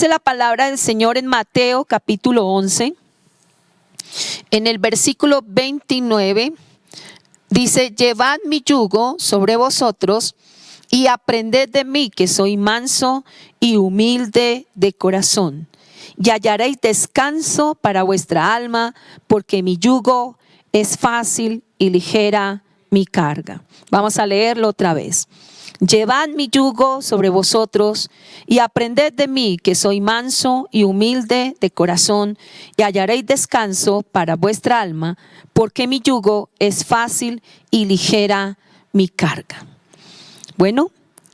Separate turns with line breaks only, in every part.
Dice la palabra del Señor en Mateo capítulo 11, en el versículo 29, dice: llevad mi yugo sobre vosotros y aprended de mí, que soy manso y humilde de corazón, y hallaréis descanso para vuestra alma, porque mi yugo es fácil y ligera mi carga. Vamos a leerlo otra vez. Llevad mi yugo sobre vosotros y aprended de mí, que soy manso y humilde de corazón, y hallaréis descanso para vuestra alma, porque mi yugo es fácil y ligera mi carga. Bueno,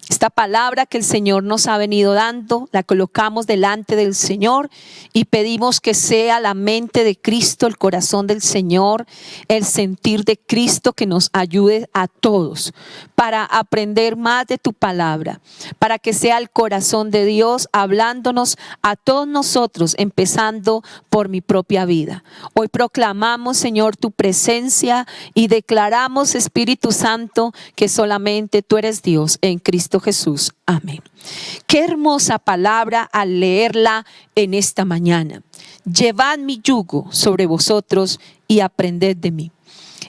esta palabra que el Señor nos ha venido dando, la colocamos delante del Señor y pedimos que sea la mente de Cristo, el corazón del Señor, el sentir de Cristo que nos ayude a todos para aprender más de tu palabra, para que sea el corazón de Dios hablándonos a todos nosotros, empezando por mi propia vida. Hoy proclamamos, Señor, tu presencia y declaramos, Espíritu Santo, que solamente tú eres Dios en Cristo Jesús. Amén. Qué hermosa palabra al leerla en esta mañana. Llevad mi yugo sobre vosotros y aprended de mí.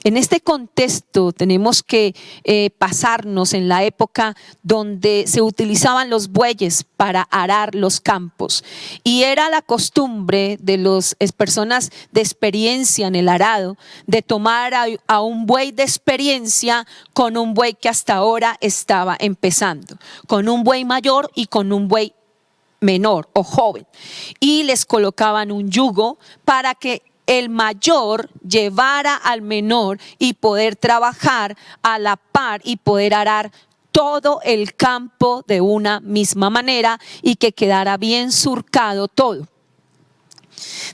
En este contexto tenemos que pasarnos en la época donde se utilizaban los bueyes para arar los campos, y era la costumbre de las personas de experiencia en el arado de tomar a un buey de experiencia con un buey que hasta ahora estaba empezando, con un buey mayor y con un buey menor o joven, y les colocaban un yugo para que el mayor llevara al menor y poder trabajar a la par y poder arar todo el campo de una misma manera y que quedara bien surcado todo.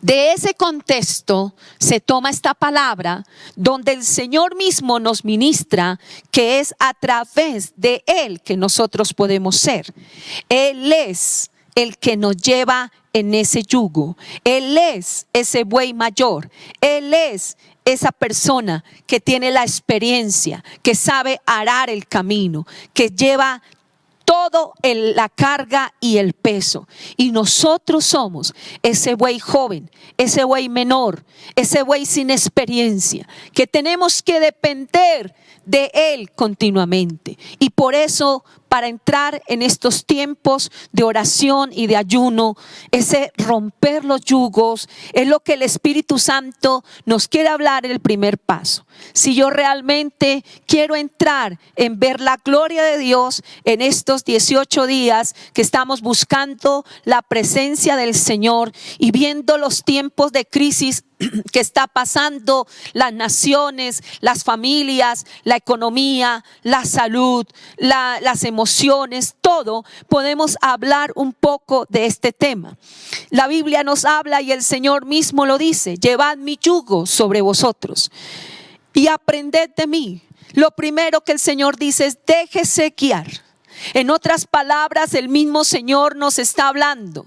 De ese contexto se toma esta palabra donde el Señor mismo nos ministra que es a través de Él que nosotros podemos ser. Él es el que nos lleva en ese yugo. Él es ese buey mayor. Él es esa persona que tiene la experiencia, que sabe arar el camino, que lleva todo la carga y el peso. Y nosotros somos ese buey joven, ese buey menor, ese buey sin experiencia, que tenemos que depender de Él continuamente. Y por eso, para entrar en estos tiempos de oración y de ayuno, ese romper los yugos es lo que el Espíritu Santo nos quiere hablar en el primer paso. Si yo realmente quiero entrar en ver la gloria de Dios en estos 18 días que estamos buscando la presencia del Señor y viendo los tiempos de crisis que está pasando las naciones, las familias, la economía, la salud, las emociones, todo, podemos hablar un poco de este tema. La Biblia nos habla y el Señor mismo lo dice: llevad mi yugo sobre vosotros y aprended de mí. Lo primero que el Señor dice es: déjese guiar. En otras palabras, el mismo Señor nos está hablando: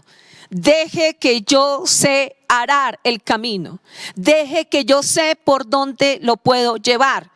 deje que yo sé arar el camino, deje que yo sé por dónde lo puedo llevar.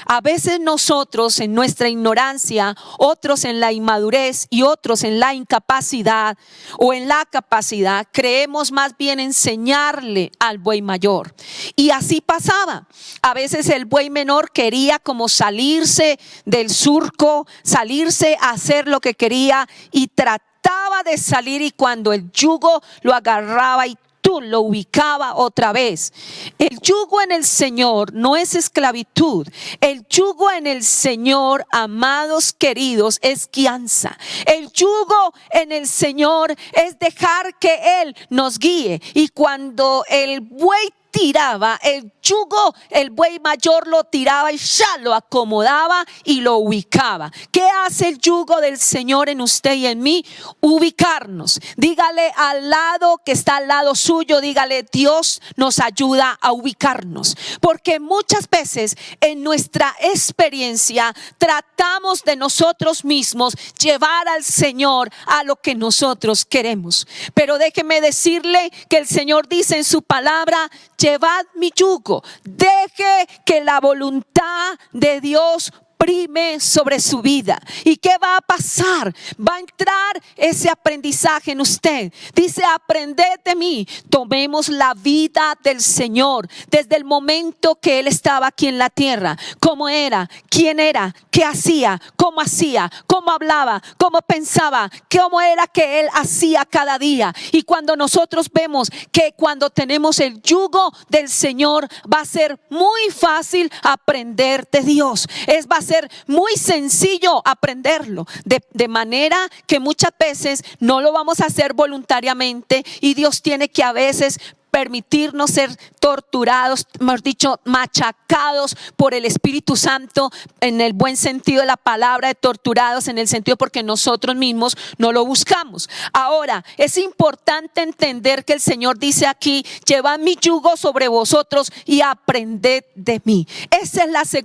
A veces nosotros en nuestra ignorancia, otros en la inmadurez y otros en la incapacidad o en la capacidad, creemos más bien enseñarle al buey mayor. Y así pasaba. A veces el buey menor quería como salirse del surco, salirse a hacer lo que quería y trataba de salir, y cuando el yugo lo agarraba y lo ubicaba otra vez. El yugo en el Señor no es esclavitud. El yugo en el Señor, amados queridos, es guianza. El yugo en el Señor es dejar que Él nos guíe. Y cuando el buey tiraba el yugo, el buey mayor lo tiraba y ya lo acomodaba y lo ubicaba. ¿Qué hace el yugo del Señor en usted y en mí? Ubicarnos. Dígale al lado que está al lado suyo, dígale: Dios nos ayuda a ubicarnos. Porque muchas veces en nuestra experiencia tratamos de nosotros mismos llevar al Señor a lo que nosotros queremos. Pero déjeme decirle que el Señor dice en su palabra: llevad mi yugo. Deje que la voluntad de Dios oprime sobre su vida. ¿Y qué va a pasar? Va a entrar ese aprendizaje en usted. Dice, aprended de mí. Tomemos la vida del Señor desde el momento que Él estaba aquí en la tierra. ¿Cómo era? ¿Quién era? ¿Qué hacía? ¿Cómo hacía? ¿Cómo hablaba? ¿Cómo pensaba? ¿Cómo era que Él hacía cada día? Y cuando nosotros vemos que cuando tenemos el yugo del Señor, va a ser muy fácil aprender de Dios. Va a ser muy sencillo aprenderlo. De manera que muchas veces no lo vamos a hacer voluntariamente, y Dios tiene que a veces permitirnos ser torturados, mejor dicho, machacados por el Espíritu Santo, en el buen sentido de la palabra, de torturados en el sentido porque nosotros mismos no lo buscamos. Ahora, es importante entender que el Señor dice aquí, llevad mi yugo sobre vosotros y aprended de mí. Ese es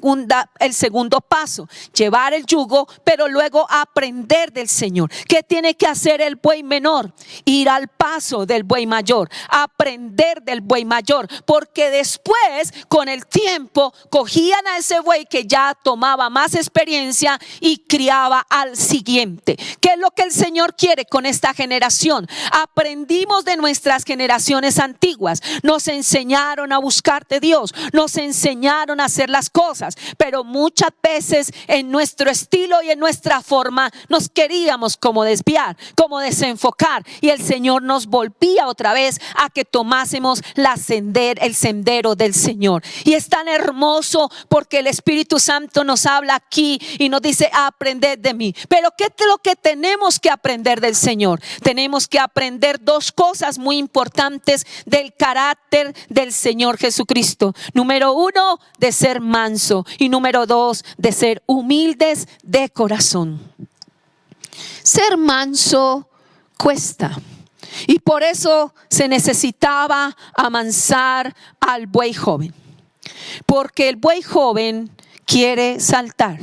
el segundo paso, llevar el yugo, pero luego aprender del Señor. ¿Qué tiene que hacer el buey menor? Ir al paso del buey mayor, aprender del buey mayor, porque después con el tiempo cogían a ese buey que ya tomaba más experiencia y criaba al siguiente. ¿Qué es lo que el Señor quiere con esta generación? Aprendimos de nuestras generaciones antiguas, nos enseñaron a buscar de Dios, nos enseñaron a hacer las cosas, pero muchas veces en nuestro estilo y en nuestra forma nos queríamos como desviar, como desenfocar, y el Señor nos volvía otra vez a que tomásemos el sendero del Señor. Y es tan hermoso porque el Espíritu Santo nos habla aquí y nos dice, aprended de mí. Pero ¿qué es lo que tenemos que aprender del Señor? Tenemos que aprender dos cosas muy importantes del carácter del Señor Jesucristo. Número uno, de ser manso, y número dos, de ser humildes de corazón. Ser manso cuesta. Y por eso se necesitaba amansar al buey joven, porque el buey joven quiere saltar.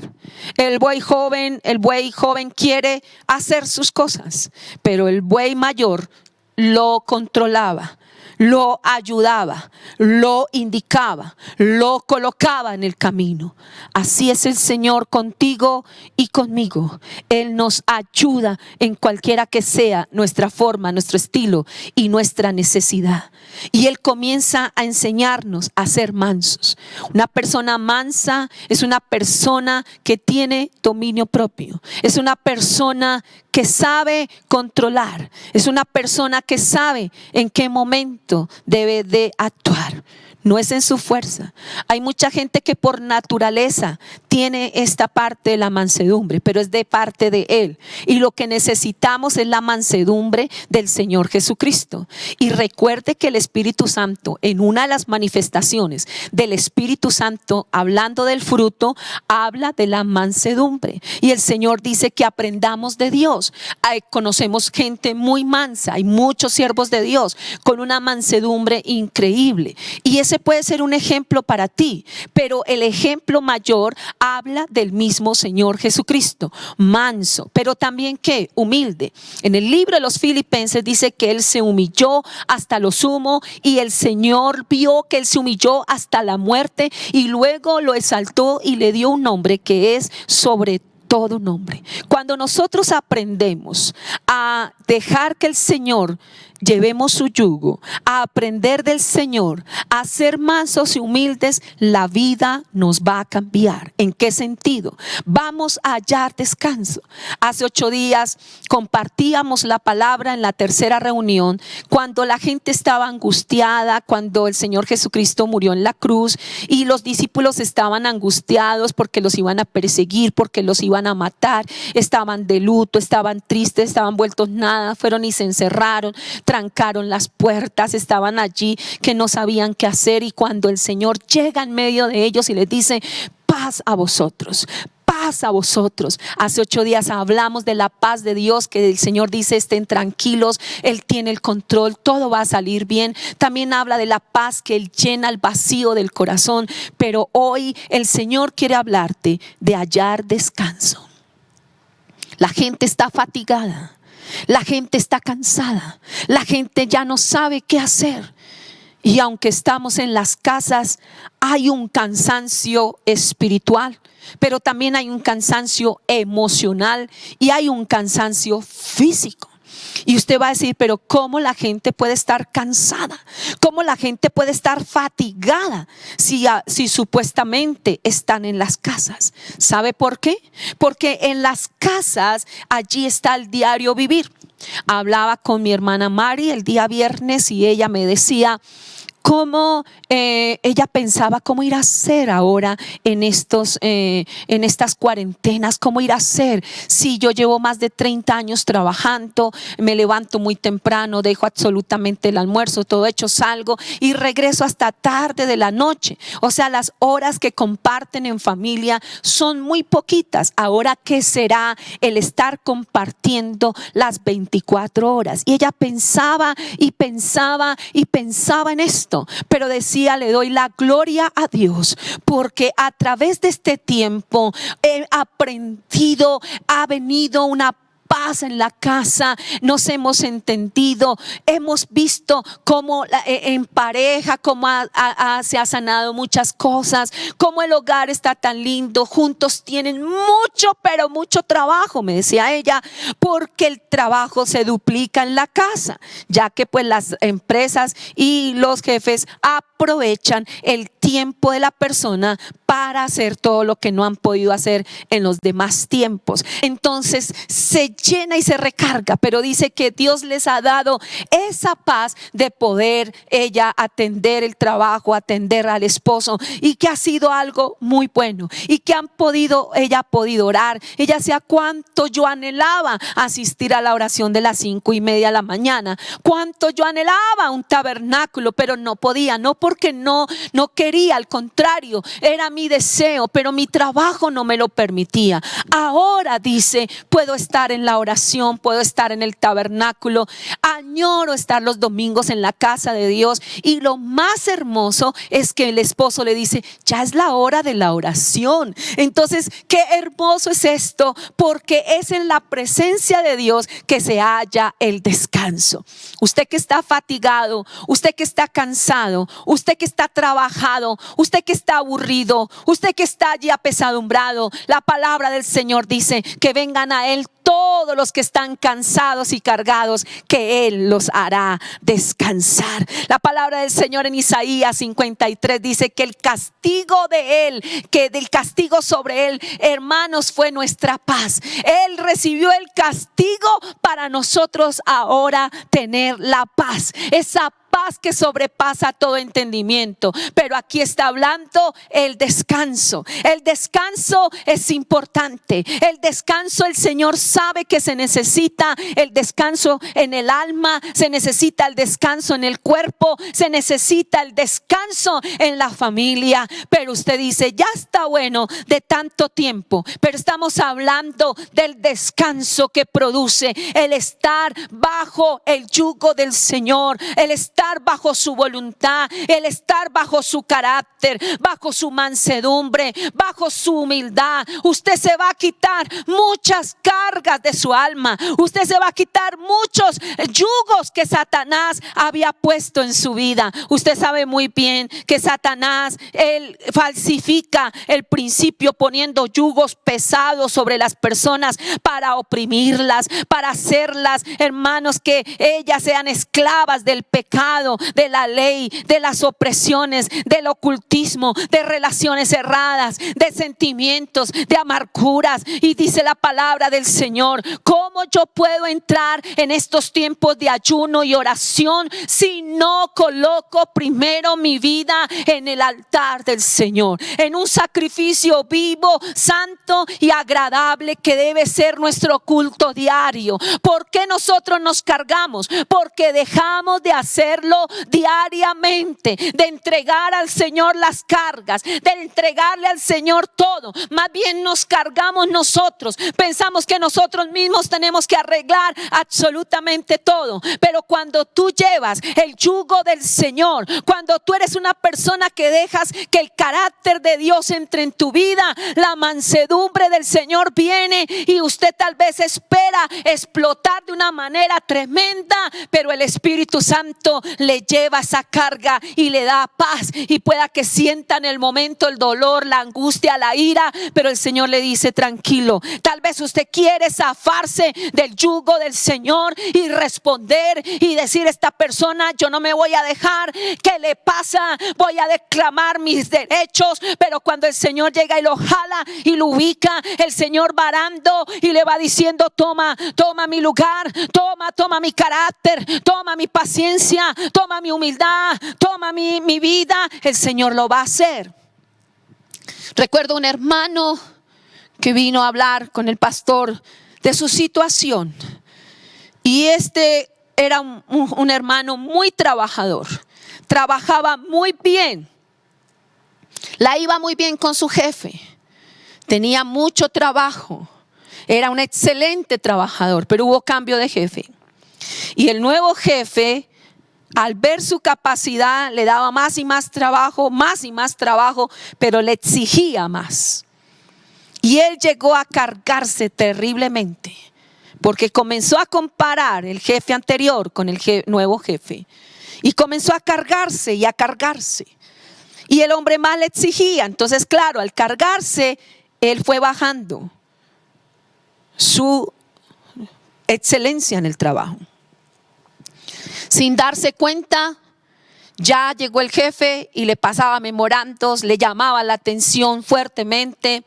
El buey joven quiere hacer sus cosas, pero el buey mayor lo controlaba, lo ayudaba, lo indicaba, lo colocaba en el camino. Así es el Señor contigo y conmigo. Él nos ayuda en cualquiera que sea nuestra forma, nuestro estilo y nuestra necesidad. Y Él comienza a enseñarnos a ser mansos. Una persona mansa es una persona que tiene dominio propio. Es una persona que sabe controlar. Es una persona que sabe en qué momento debe de actuar. No es en su fuerza. Hay mucha gente que por naturaleza tiene esta parte de la mansedumbre, pero es de parte de Él. Y lo que necesitamos es la mansedumbre del Señor Jesucristo. Y recuerde que el Espíritu Santo, en una de las manifestaciones del Espíritu Santo, hablando del fruto, habla de la mansedumbre. Y el Señor dice que aprendamos de Dios. Conocemos gente muy mansa, hay muchos siervos de Dios con una mansedumbre increíble. Y ese puede ser un ejemplo para ti, pero el ejemplo mayor habla del mismo Señor Jesucristo, manso, pero también ¿qué? Humilde. En el libro de los Filipenses dice que Él se humilló hasta lo sumo, y el Señor vio que Él se humilló hasta la muerte y luego lo exaltó y le dio un nombre que es sobre todo nombre. Cuando nosotros aprendemos a dejar que el Señor llevemos su yugo, a aprender del Señor, a ser mansos y humildes, la vida nos va a cambiar. ¿En qué sentido? Vamos a hallar descanso. Hace 8 días compartíamos la palabra en la tercera reunión, cuando la gente estaba angustiada, cuando el Señor Jesucristo murió en la cruz y los discípulos estaban angustiados porque los iban a perseguir, porque los iban a matar, estaban de luto, estaban tristes, estaban vueltos nada, fueron y se encerraron, trancaron las puertas, estaban allí que no sabían qué hacer, y cuando el Señor llega en medio de ellos y les dice, paz a vosotros, paz a vosotros. Hace 8 días hablamos de la paz de Dios, que el Señor dice, estén tranquilos, Él tiene el control, todo va a salir bien. También habla de la paz que Él llena el vacío del corazón, pero hoy el Señor quiere hablarte de hallar descanso. La gente está fatigada, la gente está cansada, la gente ya no sabe qué hacer. Y aunque estamos en las casas, hay un cansancio espiritual, pero también hay un cansancio emocional y hay un cansancio físico. Y usted va a decir, pero ¿cómo la gente puede estar cansada? ¿Cómo la gente puede estar fatigada si supuestamente están en las casas? ¿Sabe por qué? Porque en las casas allí está el diario vivir. Hablaba con mi hermana Mari el día viernes y ella me decía cómo ella pensaba cómo ir a hacer ahora en estas cuarentenas, cómo ir a hacer. Si yo llevo más de 30 años trabajando, me levanto muy temprano, dejo absolutamente el almuerzo, todo hecho, salgo y regreso hasta tarde de la noche. O sea, las horas que comparten en familia son muy poquitas. Ahora, ¿qué será el estar compartiendo las 24 horas? Y ella pensaba y pensaba y pensaba en esto. Pero decía, le doy la gloria a Dios porque a través de este tiempo he aprendido, ha venido una paz en la casa, nos hemos entendido, hemos visto cómo en pareja, cómo se ha sanado muchas cosas, cómo el hogar está tan lindo, juntos tienen mucho, pero mucho trabajo, me decía ella, porque el trabajo se duplica en la casa, ya que pues las empresas y los jefes aprovechan el tiempo de la persona para hacer todo lo que no han podido hacer en los demás tiempos. Entonces se llena y se recarga, pero dice que Dios les ha dado esa paz de poder ella atender el trabajo, atender al esposo, y que ha sido algo muy bueno y que ella ha podido orar. Ella decía, cuánto yo anhelaba asistir a la oración de las 5:30 de la mañana, cuánto yo anhelaba un tabernáculo, pero no podía, no porque no quería, al contrario, era mi deseo, pero mi trabajo no me lo permitía. Ahora dice, puedo estar en la oración, puedo estar en el tabernáculo, añoro estar los domingos en la casa de Dios. Y lo más hermoso es que el esposo le dice, ya es la hora de la oración. Entonces, qué hermoso es esto, porque es en la presencia de Dios que se halla el descanso. Usted que está fatigado, usted que está cansado, usted que está trabajado, usted que está aburrido, usted que está allí apesadumbrado, la palabra del Señor dice que vengan a Él todos los que están cansados y cargados, que Él los hará descansar. La palabra del Señor en Isaías 53 dice que el castigo de Él, que del castigo sobre Él, hermanos, fue nuestra paz. Él recibió el castigo para nosotros ahora tener la paz, esa paz que sobrepasa todo entendimiento. Pero aquí está hablando el descanso. El descanso es importante. El descanso, el Señor sabe que se necesita el descanso en el alma, se necesita el descanso en el cuerpo, se necesita el descanso en la familia. Pero usted dice, ya está bueno de tanto tiempo, pero estamos hablando del descanso que produce el estar bajo el yugo del Señor, el estar bajo su voluntad, el estar bajo su carácter, bajo su mansedumbre, bajo su humildad. Usted se va a quitar muchas cargas de su alma. Usted se va a quitar muchos yugos que Satanás había puesto en su vida. Usted sabe muy bien que Satanás, él falsifica el principio poniendo yugos pesados sobre las personas para oprimirlas, para hacerlas, hermanos, que ellas sean esclavas del pecado, de la ley, de las opresiones, del ocultismo, de relaciones erradas, de sentimientos, de amarguras. Y dice la palabra del Señor, ¿cómo yo puedo entrar en estos tiempos de ayuno y oración si no coloco primero mi vida en el altar del Señor, en un sacrificio vivo, santo y agradable que debe ser nuestro culto diario? ¿Por qué nosotros nos cargamos? Porque dejamos de hacerlo diariamente, de entregar al Señor las cargas, de entregarle al Señor todo. Más bien nos cargamos nosotros, pensamos que nosotros mismos tenemos que arreglar absolutamente todo. Pero cuando tú llevas el yugo del Señor, cuando tú eres una persona que dejas que el carácter de Dios entre en tu vida, la mansedumbre del Señor viene y usted tal vez espera explotar de una manera tremenda, pero el Espíritu Santo le lleva esa carga y le da paz, y pueda que sienta en el momento el dolor, la angustia, la ira, pero el Señor le dice: tranquilo. Tal vez usted quiere zafarse del yugo del Señor y responder y decir: esta persona yo no me voy a dejar, ¿qué le pasa? Voy a declamar mis derechos. Pero cuando el Señor llega y lo jala y lo ubica, el Señor varando y le va diciendo: toma mi lugar, toma mi carácter, toma mi paciencia, toma mi humildad, toma mi vida. El Señor lo va a hacer. Recuerdo un hermano que vino a hablar con el pastor de su situación, y este era un hermano muy trabajador, trabajaba muy bien, la iba muy bien con su jefe, tenía mucho trabajo, era un excelente trabajador, pero hubo cambio de jefe. Y el nuevo jefe, al ver su capacidad, le daba más y más trabajo, pero le exigía más. Y él llegó a cargarse terriblemente, porque comenzó a comparar el jefe anterior con el nuevo jefe. Y comenzó a cargarse y a cargarse. Y el hombre más le exigía. Entonces, claro, al cargarse, él fue bajando su excelencia en el trabajo. Sin darse cuenta, ya llegó el jefe y le pasaba memorandos, le llamaba la atención fuertemente,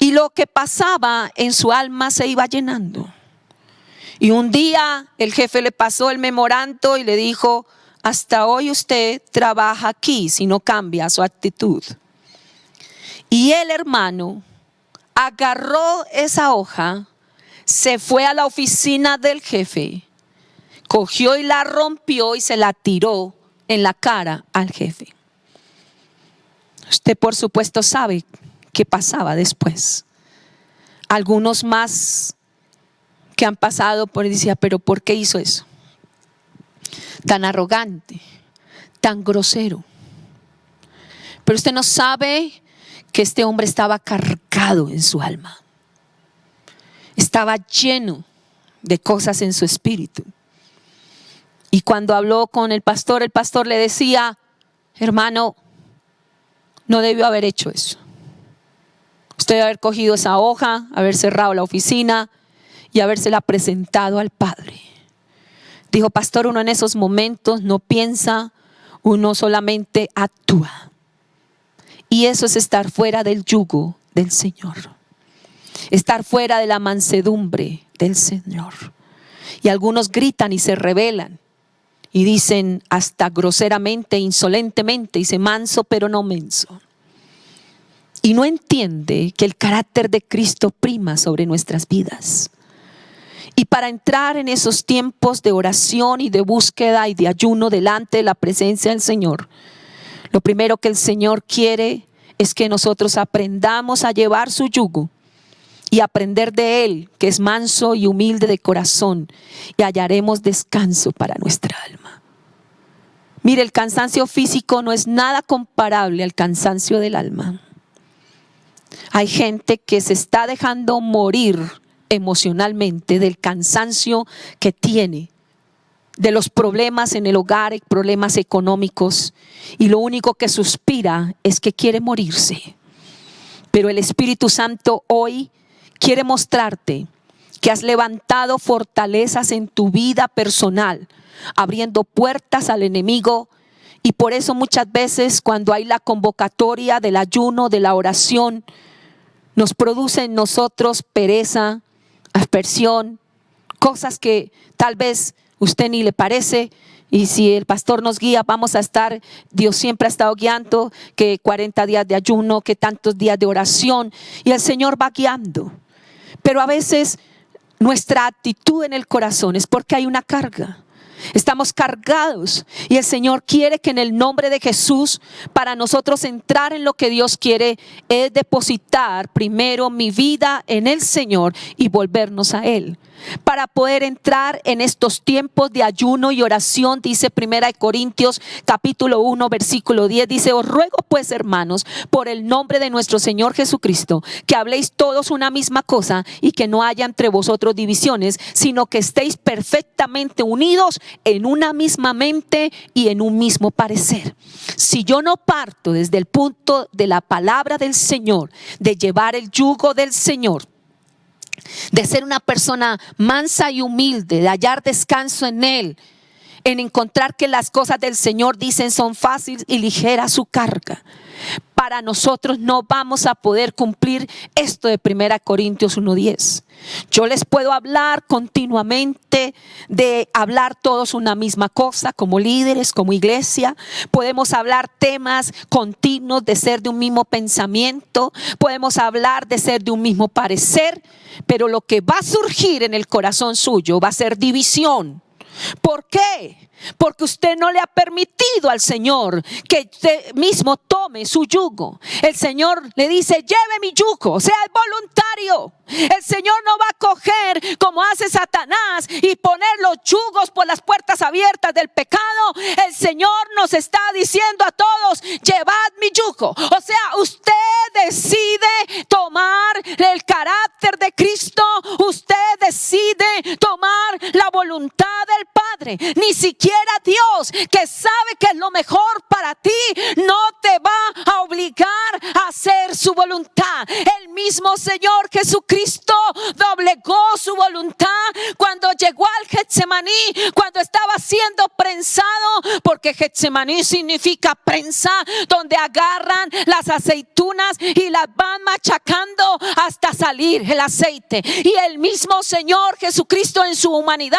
y lo que pasaba en su alma se iba llenando. Y un día el jefe le pasó el memorando y le dijo: hasta hoy usted trabaja aquí si no cambia su actitud. Y el hermano agarró esa hoja, se fue a la oficina del jefe, cogió y la rompió y se la tiró en la cara al jefe. Usted por supuesto sabe qué pasaba después. Algunos más que han pasado por ahí decían: pero ¿por qué hizo eso? Tan arrogante, tan grosero. Pero usted no sabe que este hombre estaba cargado en su alma. Estaba lleno de cosas en su espíritu. Y cuando habló con el pastor le decía: hermano, no debió haber hecho eso. Usted debe haber cogido esa hoja, haber cerrado la oficina y habérsela presentado al Padre. Dijo: pastor, uno en esos momentos no piensa, uno solamente actúa. Y eso es estar fuera del yugo del Señor. Estar fuera de la mansedumbre del Señor. Y algunos gritan y se rebelan y dicen hasta groseramente, insolentemente, dice: manso pero no menso. Y no entiende que el carácter de Cristo prima sobre nuestras vidas. Y para entrar en esos tiempos de oración y de búsqueda y de ayuno delante de la presencia del Señor, lo primero que el Señor quiere es que nosotros aprendamos a llevar su yugo y aprender de Él, que es manso y humilde de corazón, y hallaremos descanso para nuestra alma. Mire, el cansancio físico no es nada comparable al cansancio del alma. Hay gente que se está dejando morir emocionalmente del cansancio que tiene, de los problemas en el hogar, problemas económicos, y lo único que suspira es que quiere morirse. Pero el Espíritu Santo hoy quiere mostrarte que has levantado fortalezas en tu vida personal, abriendo puertas al enemigo. Y por eso muchas veces cuando hay la convocatoria del ayuno, de la oración, nos produce en nosotros pereza, aspersión, cosas que tal vez usted ni le parece. Y si el pastor nos guía, vamos a estar, Dios siempre ha estado guiando, que 40 días de ayuno, que tantos días de oración, y el Señor va guiando. Pero a veces nuestra actitud en el corazón es porque hay una carga. Estamos cargados y el Señor quiere que en el nombre de Jesús, para nosotros entrar en lo que Dios quiere, es depositar primero mi vida en el Señor y volvernos a Él. para poder entrar en estos tiempos de ayuno y oración. Dice 1 Corintios capítulo 1 versículo 10, dice: os ruego pues, hermanos, por el nombre de nuestro Señor Jesucristo, que habléis todos una misma cosa y que no haya entre vosotros divisiones, sino que estéis perfectamente unidos en una misma mente y en un mismo parecer. Si yo no parto desde el punto de la palabra del Señor, de llevar el yugo del Señor, de ser una persona mansa y humilde, de hallar descanso en Él, en encontrar que las cosas del Señor, dicen, son fáciles y ligera su carga, para nosotros no vamos a poder cumplir esto de 1 Corintios 1:10. Yo les puedo hablar continuamente de hablar todos una misma cosa, como líderes, como iglesia. Podemos hablar temas continuos de ser de un mismo pensamiento. Podemos hablar de ser de un mismo parecer. Pero lo que va a surgir en el corazón suyo va a ser división. ¿Por qué? Porque usted no le ha permitido al Señor que usted mismo tome su yugo. El Señor le dice: lleve mi yugo, o sea, es voluntario. El Señor no va a coger como hace Satanás y poner los yugos por las puertas abiertas del pecado. El Señor nos está diciendo a todos: llevad mi yugo. O sea, usted decide tomar el carácter de Cristo. Usted decide tomar la voluntad del Padre. Ni siquiera Dios, que sabe que es lo mejor para ti, no te va a obligar a hacer su voluntad. El mismo Señor Jesucristo doblegó su voluntad cuando llegó al Getsemaní, cuando estaba siendo prensado, porque Getsemaní significa prensa, donde agarran las aceitunas y las van machacando hasta salir el aceite. Y el mismo Señor Jesucristo, en su humanidad,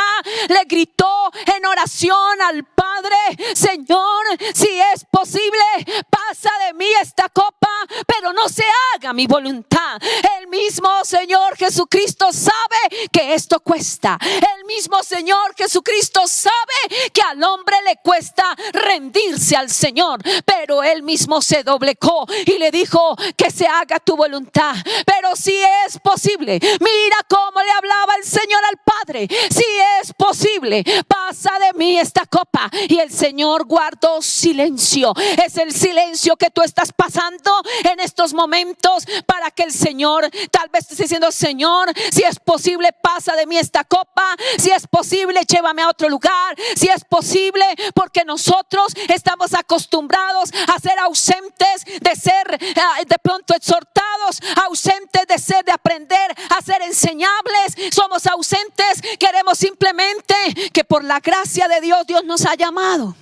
le gritó en oración al Padre: Señor, si es posible, pasa de mí esta copa, pero no se haga mi voluntad. El mismo Señor Jesucristo sabe que esto cuesta. El mismo Señor Jesucristo sabe que al hombre le cuesta rendirse al Señor, pero Él mismo se doblegó y le dijo: que se haga tu voluntad. Pero si es posible, mira cómo le hablaba el Señor al Padre: si es posible, pasa de mí esta copa. Y el Señor guardó silencio. Es el silencio que tú estás pasando en estos momentos, para que el Señor tal vez te esté diciendo: Señor, si es posible, pasa de mí esta copa. Si es posible, llévame a otro lugar. Si es posible, porque nosotros estamos acostumbrados a ser ausentes de ser de pronto exhortados, ausentes de ser, de aprender a ser enseñables. Somos ausentes, queremos simplemente que por la gracia de Dios, Dios nos ha llamado.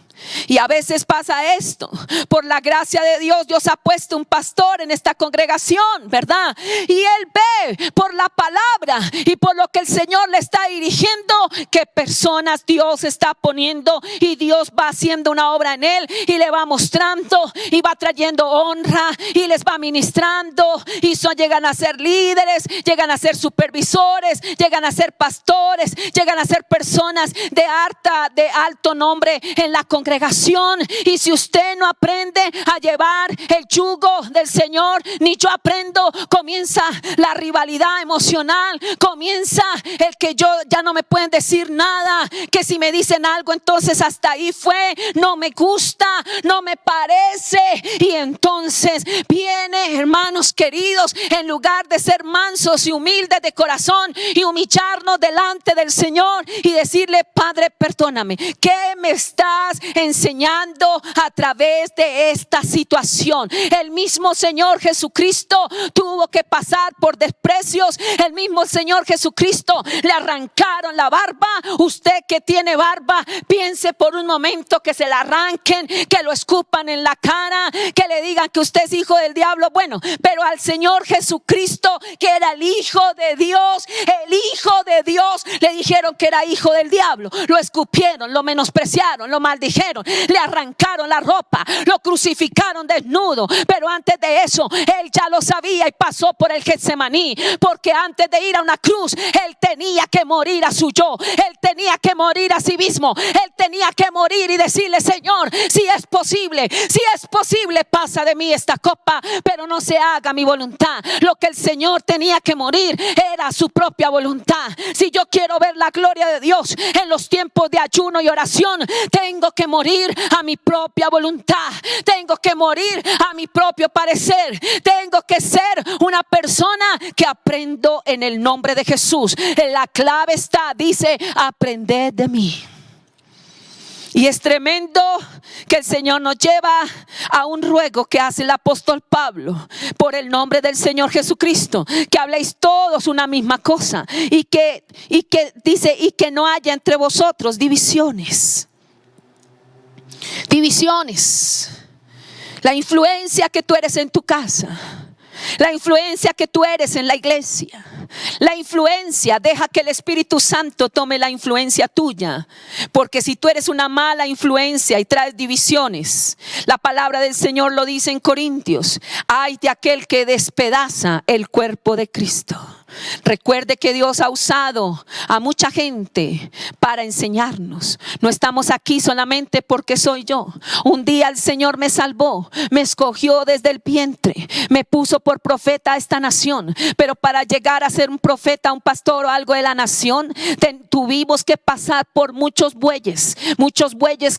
Y a veces pasa esto: por la gracia de Dios, Dios ha puesto un pastor en esta congregación, ¿verdad? Y él ve por la palabra y por lo que el Señor le está dirigiendo, que personas Dios está poniendo, y Dios va haciendo una obra en él y le va mostrando y va trayendo honra y les va ministrando, y llegan a ser líderes, llegan a ser supervisores, llegan a ser pastores, llegan a ser personas de alto nombre en la congregación. Y si usted no aprende a llevar el yugo del Señor, ni yo aprendo, comienza la rivalidad emocional, comienza el que yo ya no me pueden decir nada, que si me dicen algo, entonces hasta ahí fue, no me gusta, no me parece. Y entonces viene, hermanos queridos, en lugar de ser mansos y humildes de corazón y humillarnos delante del Señor y decirle: Padre, perdóname, ¿qué me estás enseñando a través de esta situación? El mismo Señor Jesucristo tuvo que pasar por desprecios. El mismo Señor Jesucristo le arrancaron la barba. Usted que tiene barba, piense por un momento que se la arranquen, que lo escupan en la cara, que le digan que usted es hijo del diablo. Bueno, pero al Señor Jesucristo, que era el Hijo de Dios, le dijeron que era hijo del diablo. Lo escupieron, lo menospreciaron, lo maldijeron. cogieron, le arrancaron la ropa, lo crucificaron desnudo. Pero antes de eso, él ya lo sabía y pasó por el Getsemaní, porque antes de ir a una cruz, él tenía que morir a su yo, él tenía que morir a sí mismo, él tenía que morir y decirle: Señor, si es posible, pasa de mí esta copa, pero no se haga mi voluntad. Lo que el Señor tenía que morir era su propia voluntad. Si yo quiero ver la gloria de Dios en los tiempos de ayuno y oración, tengo que morir a mi propia voluntad, tengo que morir a mi propio parecer, tengo que ser una persona que aprendo en el nombre de Jesús. La clave está, dice: aprended de mí. Y es tremendo que el Señor nos lleva a un ruego que hace el apóstol Pablo por el nombre del Señor Jesucristo, que habléis todos una misma cosa y que dice: y que no haya entre vosotros divisiones. La influencia que tú eres en tu casa, la influencia que tú eres en la iglesia, la influencia, deja que el Espíritu Santo tome la influencia tuya. Porque si tú eres una mala influencia y traes divisiones, la palabra del Señor lo dice en Corintios: ay de aquel que despedaza el cuerpo de Cristo. Recuerde que Dios ha usado a mucha gente para enseñarnos. No estamos aquí solamente porque soy yo. Un día el Señor me salvó, me escogió desde el vientre, me puso por profeta a esta nación. Pero para llegar a ser un profeta, un pastor o algo de la nación, tuvimos que pasar por muchos bueyes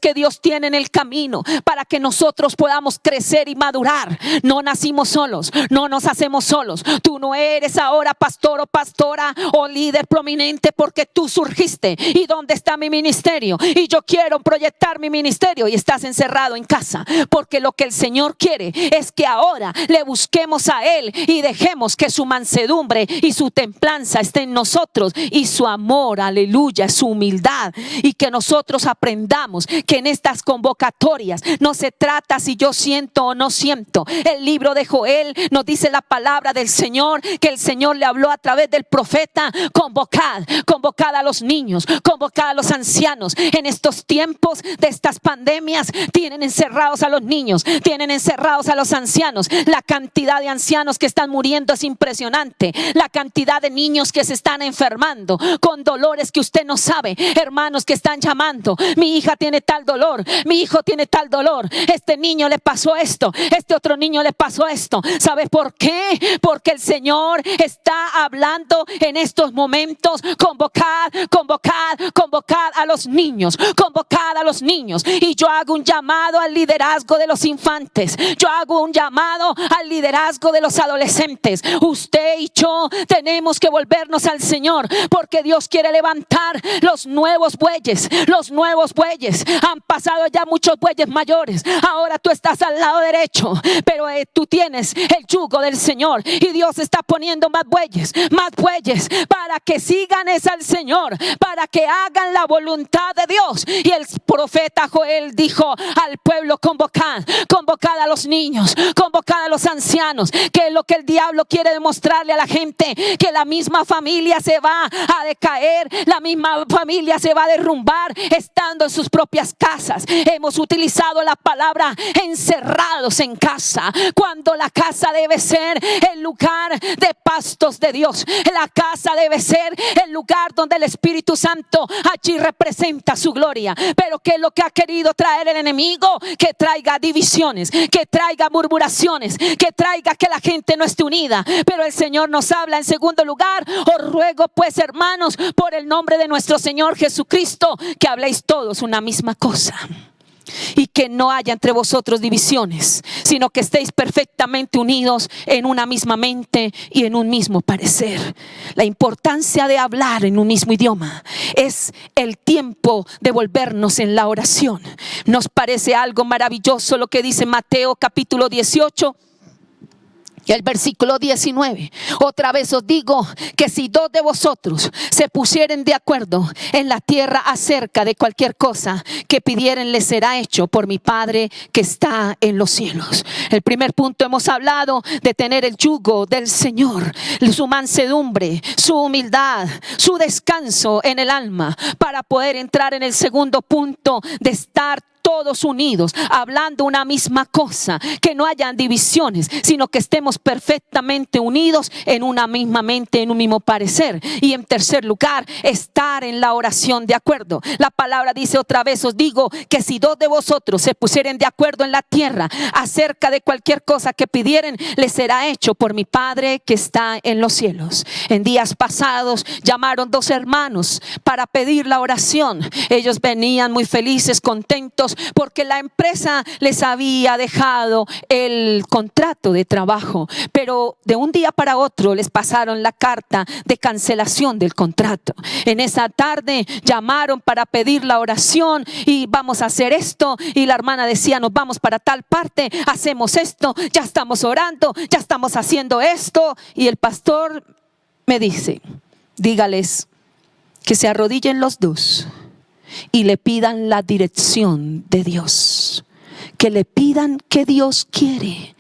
que Dios tiene en el camino para que nosotros podamos crecer y madurar. No nacimos solos, no nos hacemos solos. Tú no eres ahora pastor o pastora o líder prominente porque tú surgiste. ¿Y dónde está mi ministerio? Y yo quiero proyectar mi ministerio y estás encerrado en casa, porque lo que el Señor quiere es que ahora le busquemos a Él y dejemos que su mansedumbre y su templanza esté en nosotros, y su amor, aleluya, su humildad, y que nosotros aprendamos que en estas convocatorias no se trata si yo siento o no siento. El libro de Joel nos dice la palabra del Señor, que el Señor le habló a través del profeta: convocad a los niños, convocad a los ancianos. En estos tiempos de estas pandemias tienen encerrados a los niños, tienen encerrados a los ancianos. La cantidad de ancianos que están muriendo es impresionante. La cantidad de niños que se están enfermando con dolores que usted no sabe. Hermanos que están llamando: mi hija tiene tal dolor, mi hijo tiene tal dolor, este niño le pasó esto, este otro niño le pasó esto. ¿Sabes por qué? Porque el Señor está hablando en estos momentos: convocad a los niños, convocad a los niños. Y yo hago un llamado al liderazgo de los infantes, yo hago un llamado al liderazgo de los adolescentes. Usted y yo tenemos que volvernos al Señor, porque Dios quiere levantar los nuevos bueyes. Los nuevos bueyes, han pasado ya muchos bueyes mayores, ahora tú estás al lado derecho, pero tú tienes el yugo del Señor, y Dios está poniendo más bueyes para que sigan al Señor, para que hagan la voluntad de Dios. Y el profeta Joel dijo al pueblo: convocad a los niños, convocad a los ancianos. Que es lo que el diablo quiere demostrarle a la gente: que la misma familia se va a decaer, la misma familia se va a derrumbar estando en sus propias casas. Hemos utilizado la palabra encerrados en casa, cuando la casa debe ser el lugar de pastos de Dios. La casa debe ser el lugar donde el Espíritu Santo allí representa su gloria. Pero ¿qué es lo que ha querido traer el enemigo? Que traiga divisiones, que traiga murmuraciones, que traiga que la gente no esté unida. Pero el Señor nos habla en segundo lugar: os ruego pues, hermanos, por el nombre de nuestro Señor Jesucristo, que habléis todos una misma cosa, y que no haya entre vosotros divisiones, sino que estéis perfectamente unidos en una misma mente y en un mismo parecer. La importancia de hablar en un mismo idioma es el tiempo de volvernos en la oración. Nos parece algo maravilloso lo que dice Mateo capítulo 18, el versículo 19: otra vez os digo que si dos de vosotros se pusieren de acuerdo en la tierra acerca de cualquier cosa que pidieren, les será hecho por mi Padre que está en los cielos. El primer punto, hemos hablado de tener el yugo del Señor, su mansedumbre, su humildad, su descanso en el alma, para poder entrar en el segundo punto de estar todos unidos, hablando una misma cosa, que no hayan divisiones, sino que estemos perfectamente unidos en una misma mente, en un mismo parecer. Y en tercer lugar, estar en la oración de acuerdo. La palabra dice otra vez, os digo que si dos de vosotros se pusieren de acuerdo en la tierra acerca de cualquier cosa que pidieren, les será hecho por mi Padre que está en los cielos. En días pasados llamaron dos hermanos para pedir la oración. Ellos venían muy felices, contentos, porque la empresa les había dejado el contrato de trabajo, pero de un día para otro les pasaron la carta de cancelación del contrato. En esa tarde llamaron para pedir la oración y vamos a hacer esto, y la hermana decía, nos vamos para tal parte, hacemos esto, ya estamos orando, ya estamos haciendo esto. Y el pastor me dice, dígales que se arrodillen los dos y le pidan la dirección de Dios, que le pidan qué Dios quiere.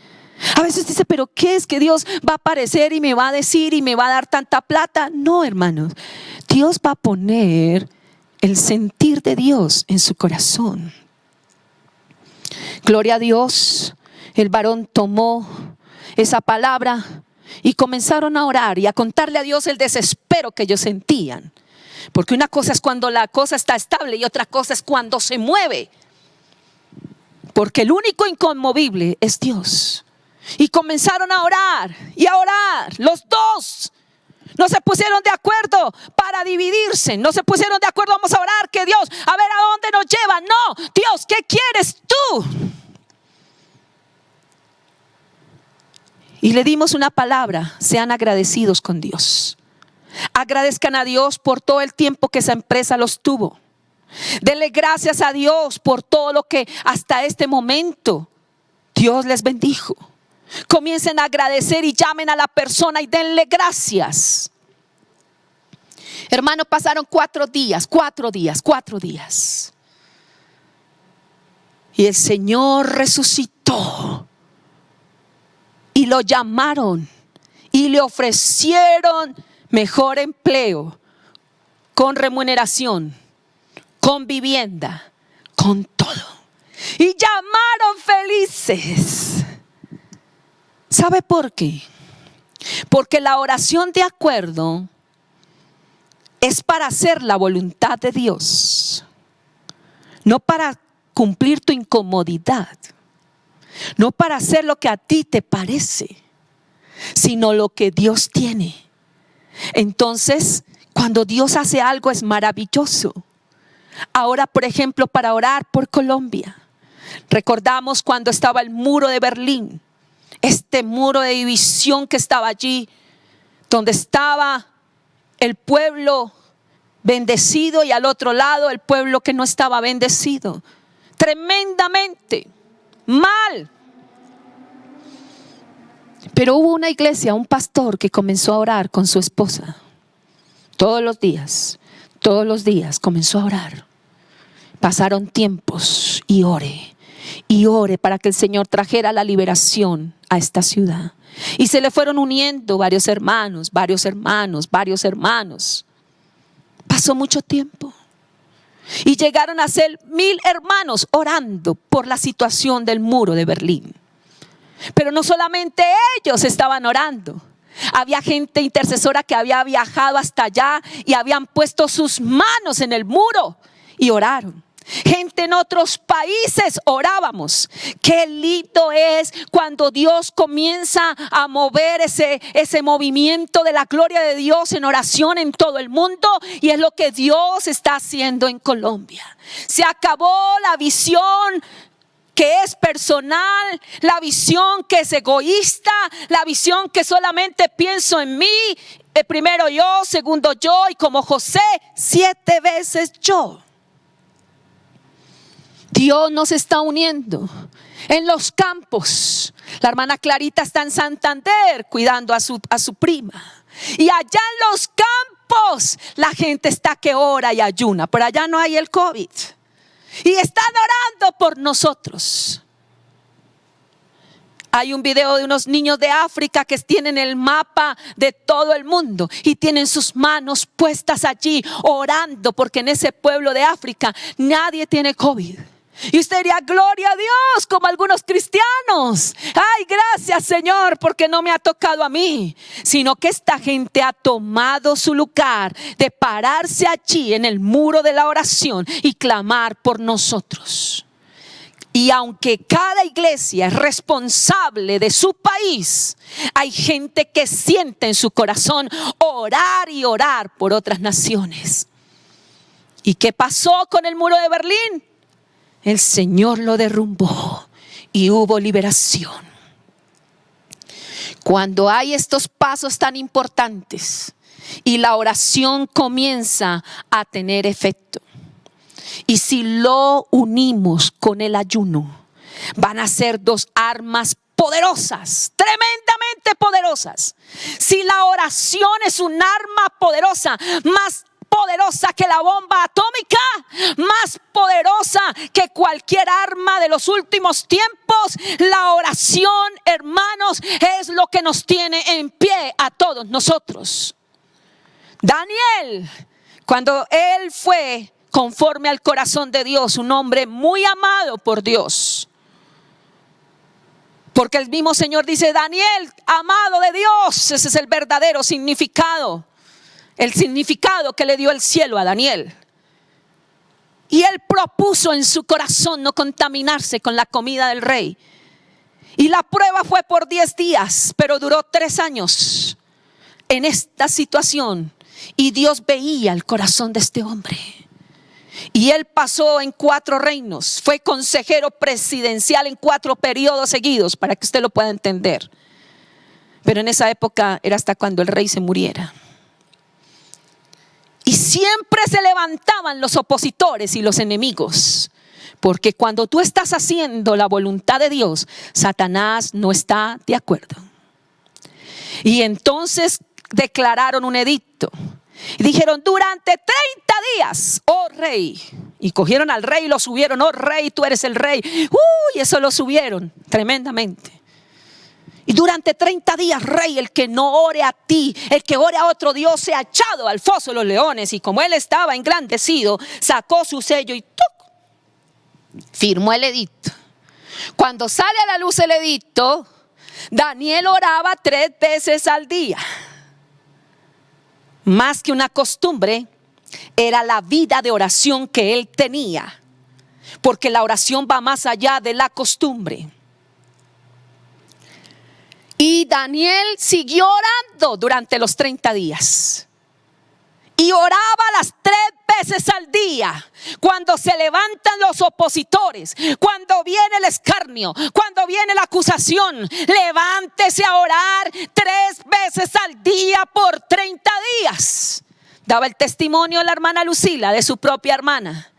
A veces dice, pero ¿qué es que Dios va a aparecer y me va a decir y me va a dar tanta plata? No, hermanos, Dios va a poner el sentir de Dios en su corazón. Gloria a Dios. El varón tomó esa palabra y comenzaron a orar y a contarle a Dios el desespero que ellos sentían. Porque una cosa es cuando la cosa está estable y otra cosa es cuando se mueve. Porque el único inconmovible es Dios. Y comenzaron a orar y a orar. Los dos no se pusieron de acuerdo para dividirse. No se pusieron de acuerdo, vamos a orar, que Dios, a ver a dónde nos lleva. No, Dios, ¿qué quieres tú? Y le dimos una palabra: sean agradecidos con Dios. Agradezcan a Dios por todo el tiempo que esa empresa los tuvo. Denle gracias a Dios por todo lo que hasta este momento Dios les bendijo. Comiencen a agradecer y llamen a la persona y denle gracias. Hermano, pasaron 4 días. Y el Señor resucitó. Y lo llamaron y le ofrecieron mejor empleo, con remuneración, con vivienda, con todo. Y llamaron felices. ¿Sabe por qué? Porque la oración de acuerdo es para hacer la voluntad de Dios, no para cumplir tu incomodidad, no para hacer lo que a ti te parece, sino lo que Dios tiene. Entonces, cuando Dios hace algo es maravilloso. Ahora, por ejemplo, para orar por Colombia, recordamos cuando estaba el muro de Berlín, este muro de división que estaba allí, donde estaba el pueblo bendecido y al otro lado el pueblo que no estaba bendecido. Tremendamente mal. Pero hubo una iglesia, un pastor que comenzó a orar con su esposa. Todos los días comenzó a orar. Pasaron tiempos y ore para que el Señor trajera la liberación a esta ciudad. Y se le fueron uniendo varios hermanos. Pasó mucho tiempo. Y llegaron a ser 1000 hermanos orando por la situación del muro de Berlín. Pero no solamente ellos estaban orando. Había gente intercesora que había viajado hasta allá y habían puesto sus manos en el muro y oraron. Gente en otros países orábamos. Qué lindo es cuando Dios comienza a mover ese movimiento de la gloria de Dios en oración en todo el mundo. Y es lo que Dios está haciendo en Colombia. Se acabó la visión que es personal, la visión que es egoísta, la visión que solamente pienso en mí, primero yo, segundo yo, y como José, 7 veces yo. Dios nos está uniendo en los campos. La hermana Clarita está en Santander cuidando a su prima. Y allá en los campos la gente está que ora y ayuna. Por allá no hay el COVID. Y están orando por nosotros. Hay un video de unos niños de África que tienen el mapa de todo el mundo y tienen sus manos puestas allí orando, porque en ese pueblo de África nadie tiene COVID. Y usted diría, gloria a Dios, como algunos cristianos. Ay, gracias Señor, porque no me ha tocado a mí. Sino que esta gente ha tomado su lugar de pararse allí en el muro de la oración y clamar por nosotros. Y aunque cada iglesia es responsable de su país, hay gente que siente en su corazón orar y orar por otras naciones. ¿Y qué pasó con el muro de Berlín? El Señor lo derrumbó y hubo liberación. Cuando hay estos pasos tan importantes y la oración comienza a tener efecto, y si lo unimos con el ayuno, van a ser dos armas poderosas, tremendamente poderosas. Si la oración es un arma poderosa, más poderosa que la bomba atómica, más poderosa que cualquier arma de los últimos tiempos, la oración, hermanos, es lo que nos tiene en pie a todos nosotros. Daniel, cuando él fue conforme al corazón de Dios, un hombre muy amado por Dios, porque el mismo Señor dice, Daniel, amado de Dios. Ese es el verdadero significado, el significado que le dio el cielo a Daniel. Y él propuso en su corazón no contaminarse con la comida del rey. Y la prueba fue por 10 días, pero duró 3 años en esta situación. Y Dios veía el corazón de este hombre. Y él pasó en 4 reinos, fue consejero presidencial en 4 periodos seguidos, para que usted lo pueda entender. Pero en esa época era hasta cuando el rey se muriera. Y siempre se levantaban los opositores y los enemigos, porque cuando tú estás haciendo la voluntad de Dios, Satanás no está de acuerdo. Y entonces declararon un edicto. Y dijeron, durante 30 días, oh rey. Y cogieron al rey y lo subieron, oh rey, tú eres el rey. Y eso lo subieron tremendamente. Y durante 30 días, rey, el que no ore a ti, el que ore a otro Dios, sea echado al foso de los leones. Y como él estaba engrandecido, sacó su sello y ¡tuc! Firmó el edicto. Cuando sale a la luz el edicto, Daniel oraba 3 veces al día. Más que una costumbre, era la vida de oración que él tenía, porque la oración va más allá de la costumbre. Y Daniel siguió orando durante los 30 días. Y oraba las 3 veces al día. Cuando se levantan los opositores, cuando viene el escarnio, cuando viene la acusación, levántese a orar 3 veces al día por 30 días. Daba el testimonio la hermana Lucila de su propia hermana,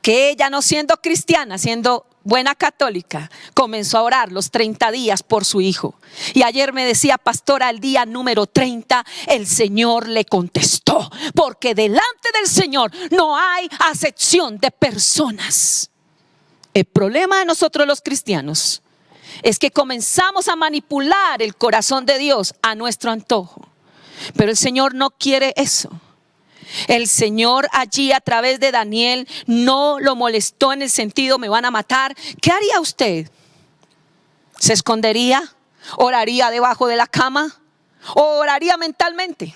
que ella, no siendo cristiana, siendo buena católica, comenzó a orar los 30 días por su hijo. Y ayer me decía, pastora, el día número 30 el Señor le contestó, porque delante del Señor no hay acepción de personas. El problema de nosotros los cristianos es que comenzamos a manipular el corazón de Dios a nuestro antojo, pero el Señor no quiere eso. El Señor allí a través de Daniel no lo molestó en el sentido, me van a matar. ¿Qué haría usted? ¿Se escondería? ¿Oraría debajo de la cama? ¿O oraría mentalmente?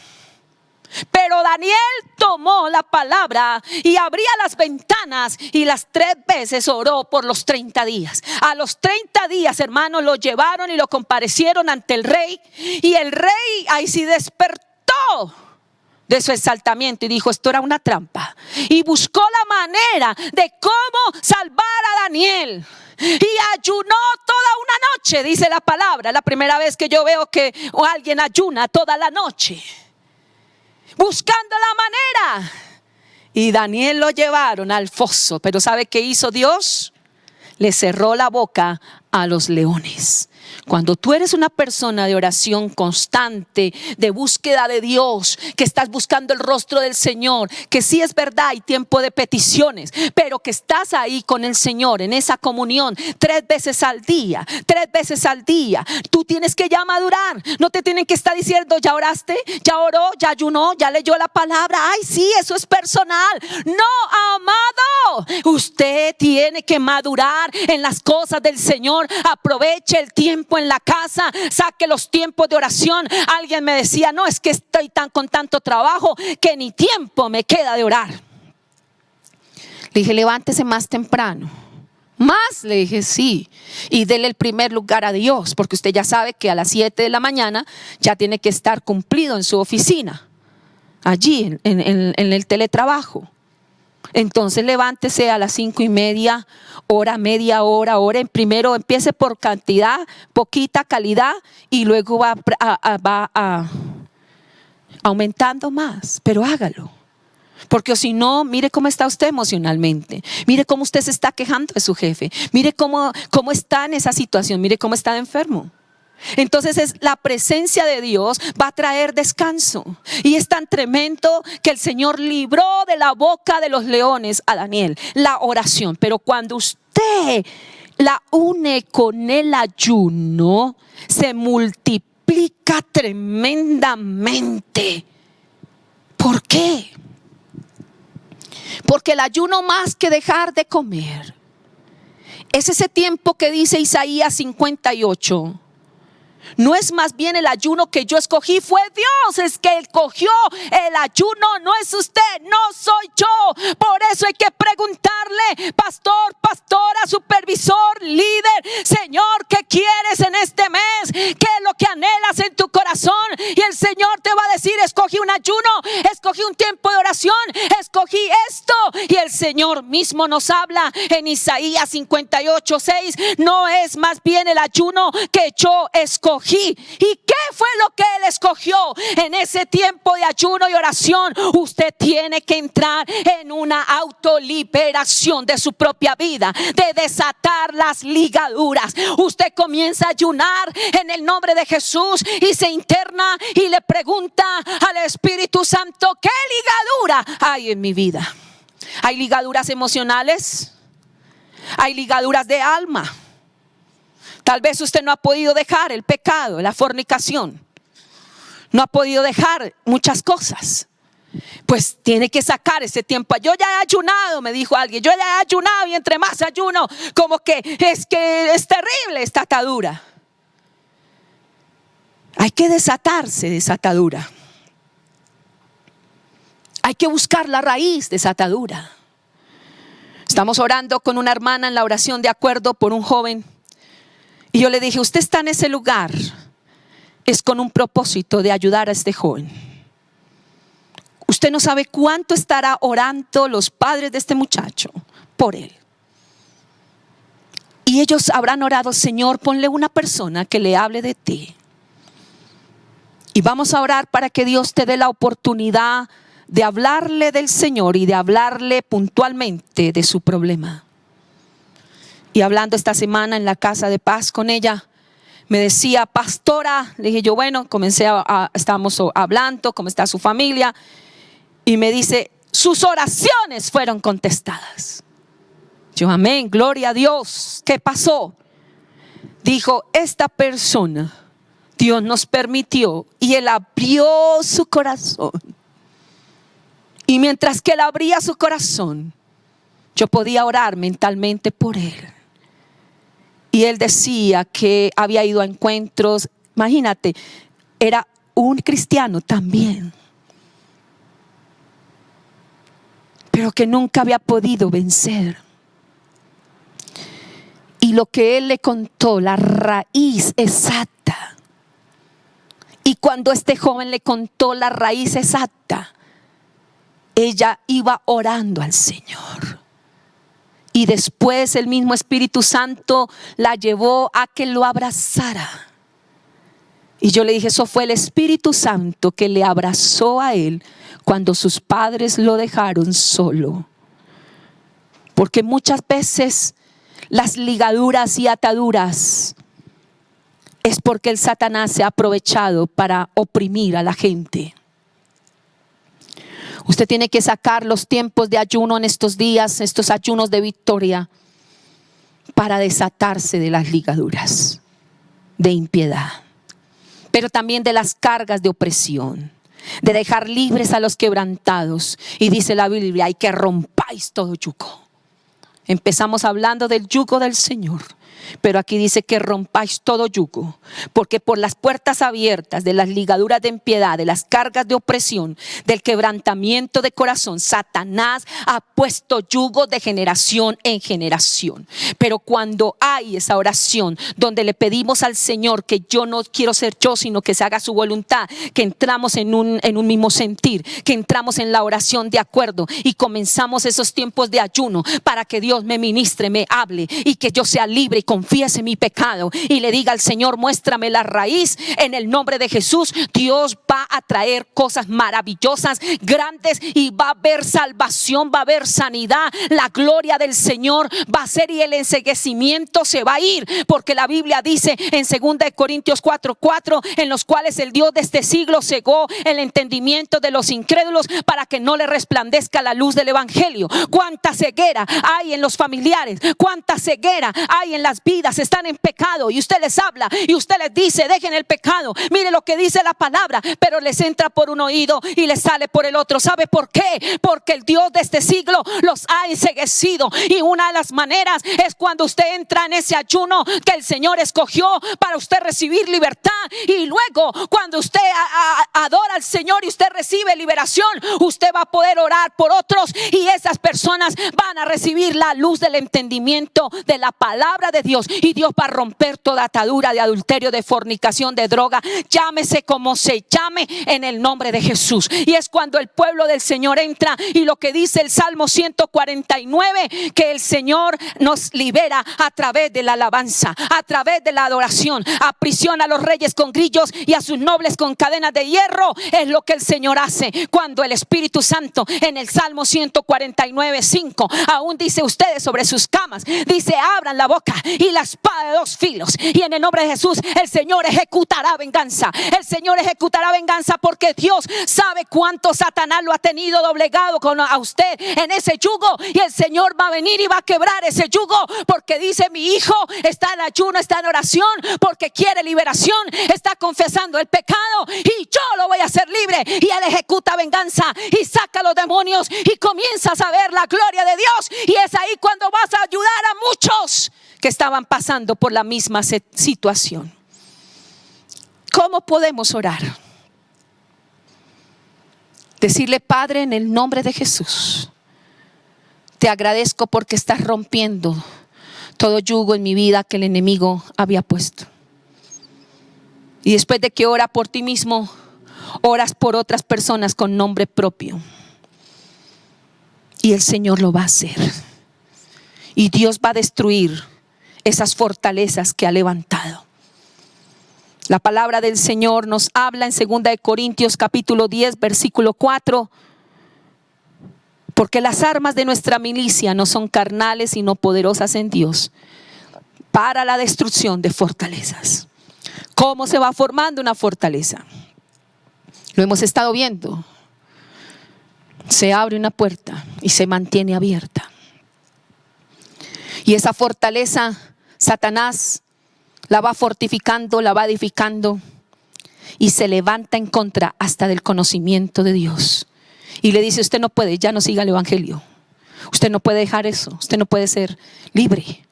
Pero Daniel tomó la palabra y abría las ventanas y las 3 veces oró por los 30 días. A los 30 días, hermanos, lo llevaron y lo comparecieron ante el rey. Y el rey ahí sí despertó de su exaltamiento y dijo, esto era una trampa. Y buscó la manera de cómo salvar a Daniel. Y ayunó toda una noche, dice la palabra. La primera vez que yo veo que alguien ayuna toda la noche, buscando la manera. Y Daniel lo llevaron al foso. Pero ¿sabe qué hizo Dios? Le cerró la boca a los leones. Cuando tú eres una persona de oración constante, de búsqueda de Dios, que estás buscando el rostro del Señor, que sí es verdad, hay tiempo de peticiones, pero que estás ahí con el Señor en esa comunión 3 veces al día, tú tienes que ya madurar. No te tienen que estar diciendo, ya oraste, ya oró, ya ayunó, ya leyó la palabra. Ay, sí, eso es personal. No, amado, usted tiene que madurar en las cosas del Señor. Aproveche el tiempo en la casa, saque los tiempos de oración. Alguien me decía, no, es que estoy con tanto trabajo que ni tiempo me queda de orar. Le dije, levántese más temprano. Más, le dije, sí, y dele el primer lugar a Dios, porque usted ya sabe que a las 7 de la mañana ya tiene que estar cumplido en su oficina, allí en el teletrabajo. Entonces levántese a las 5:30, ora, media hora, ore. Primero empiece por cantidad, poquita calidad, y luego va aumentando más, pero hágalo. Porque si no, mire cómo está usted emocionalmente. Mire cómo usted se está quejando de su jefe. Mire cómo está en esa situación. Mire cómo está enfermo. Entonces la presencia de Dios va a traer descanso. Y es tan tremendo que el Señor libró de la boca de los leones a Daniel, la oración. Pero cuando usted la une con el ayuno, se multiplica tremendamente. ¿Por qué? Porque el ayuno, más que dejar de comer, es ese tiempo que dice Isaías 58. No es más bien el ayuno que yo escogí, fue Dios es que escogió el ayuno, no es usted, no soy yo. Por eso hay que preguntarle, pastor, pastora, supervisor, líder, Señor, ¿qué quieres en este mes? ¿Qué es lo que anhelas en tu corazón? Y el Señor te va a decir, escogí un ayuno, escogí un tiempo de oración, escogí esto. Y el Señor mismo nos habla en Isaías 58:6, no es más bien el ayuno que yo escogí. ¿Y qué fue lo que Él escogió? En ese tiempo de ayuno y oración, usted tiene que entrar en una autoliberación de su propia vida, de desatar las ligaduras. Usted comienza a ayunar en el nombre de Jesús y se interna y le pregunta al Espíritu Santo, ¿qué ligadura hay en mi vida? Hay ligaduras emocionales, hay ligaduras de alma. Tal vez usted no ha podido dejar el pecado, la fornicación. No ha podido dejar muchas cosas. Pues tiene que sacar ese tiempo. Yo ya he ayunado, me dijo alguien. Yo ya he ayunado y entre más ayuno, como que es terrible esta atadura. Hay que desatarse de esa atadura. Hay que buscar la raíz de esa atadura. Estamos orando con una hermana en la oración de acuerdo por un joven. Y yo le dije, usted está en ese lugar, es con un propósito de ayudar a este joven. Usted no sabe cuánto estará orando los padres de este muchacho por él. Y ellos habrán orado, Señor, ponle una persona que le hable de ti. Y vamos a orar para que Dios te dé la oportunidad de hablarle del Señor y de hablarle puntualmente de su problema. Y hablando esta semana en la casa de paz con ella, me decía, pastora, le dije yo, bueno, estábamos hablando, cómo está su familia. Y me dice, sus oraciones fueron contestadas. Yo, amén, gloria a Dios. ¿Qué pasó? Dijo, esta persona, Dios nos permitió y Él abrió su corazón. Y mientras que Él abría su corazón, yo podía orar mentalmente por Él. Y él decía que había ido a encuentros, imagínate, era un cristiano también, pero que nunca había podido vencer. Y lo que él le contó, la raíz exacta. Y cuando este joven le contó la raíz exacta, ella iba orando al Señor. Y después el mismo Espíritu Santo la llevó a que lo abrazara. Y yo le dije, eso fue el Espíritu Santo que le abrazó a él cuando sus padres lo dejaron solo. Porque muchas veces las ligaduras y ataduras es porque el Satanás se ha aprovechado para oprimir a la gente. Usted tiene que sacar los tiempos de ayuno en estos días, estos ayunos de victoria, para desatarse de las ligaduras de impiedad, pero también de las cargas de opresión, de dejar libres a los quebrantados. Y dice la Biblia, hay que rompáis todo yugo. Empezamos hablando del yugo del Señor, pero aquí dice que rompáis todo yugo, porque por las puertas abiertas de las ligaduras de impiedad, de las cargas de opresión, del quebrantamiento de corazón, Satanás ha puesto yugo de generación en generación. Pero cuando hay esa oración donde le pedimos al Señor que yo no quiero ser yo, sino que se haga su voluntad, que entramos en un mismo sentir, que entramos en la oración de acuerdo y comenzamos esos tiempos de ayuno para que Dios me ministre, me hable y que yo sea libre y confiese mi pecado y le diga al Señor, muéstrame la raíz. En el nombre de Jesús, Dios va a traer cosas maravillosas, grandes, y va a haber salvación, va a haber sanidad. La gloria del Señor va a ser y el enceguecimiento se va a ir, porque la Biblia dice en 2 Corintios 4:4, en los cuales el Dios de este siglo cegó el entendimiento de los incrédulos para que no le resplandezca la luz del evangelio. Cuánta ceguera hay en los familiares, cuánta ceguera hay en las vidas, están en pecado y usted les habla y usted les dice, dejen el pecado, mire lo que dice la palabra, pero les entra por un oído y les sale por el otro. ¿Sabe por qué? Porque el Dios de este siglo los ha enceguecido, y una de las maneras es cuando usted entra en ese ayuno que el Señor escogió para usted recibir libertad. Y luego cuando usted adora al Señor y usted recibe liberación, usted va a poder orar por otros y esas personas van a recibir la luz del entendimiento de la palabra de Dios, y Dios va a romper toda atadura de adulterio, de fornicación, de droga, llámese como se llame, en el nombre de Jesús. Y es cuando el pueblo del Señor entra, y lo que dice el Salmo 149, que el Señor nos libera a través de la alabanza, a través de la adoración. Aprisiona a los reyes con grillos y a sus nobles con cadenas de hierro. Es lo que el Señor hace cuando el Espíritu Santo, en el Salmo 149:5, aún dice, ustedes sobre sus camas, dice, abran la boca y la espada de dos filos, y en el nombre de Jesús el Señor ejecutará venganza. El Señor ejecutará venganza, porque Dios sabe cuánto Satanás lo ha tenido doblegado a usted en ese yugo, y el Señor va a venir y va a quebrar ese yugo, porque dice, mi hijo está en ayuno, está en oración, porque quiere liberación, está confesando el pecado, y yo lo voy a hacer libre. Y Él ejecuta venganza y saca a los demonios, y comienzas a ver la gloria de Dios, y es ahí cuando vas a ayudar a muchos que estaban pasando por la misma situación. ¿Cómo podemos orar? Decirle, Padre, en el nombre de Jesús, te agradezco porque estás rompiendo todo yugo en mi vida que el enemigo había puesto. Y después de que ora por ti mismo, oras por otras personas con nombre propio. Y el Señor lo va a hacer. Y Dios va a destruir esas fortalezas que ha levantado. La palabra del Señor nos habla en 2 Corintios capítulo 10 versículo 4. Porque las armas de nuestra milicia no son carnales, sino poderosas en Dios para la destrucción de fortalezas. ¿Cómo se va formando una fortaleza? Lo hemos estado viendo. Se abre una puerta y se mantiene abierta. Y esa fortaleza, Satanás la va fortificando, la va edificando, y se levanta en contra hasta del conocimiento de Dios. Y le dice, usted no puede, ya no siga el evangelio. Usted no puede dejar eso, usted no puede ser libre.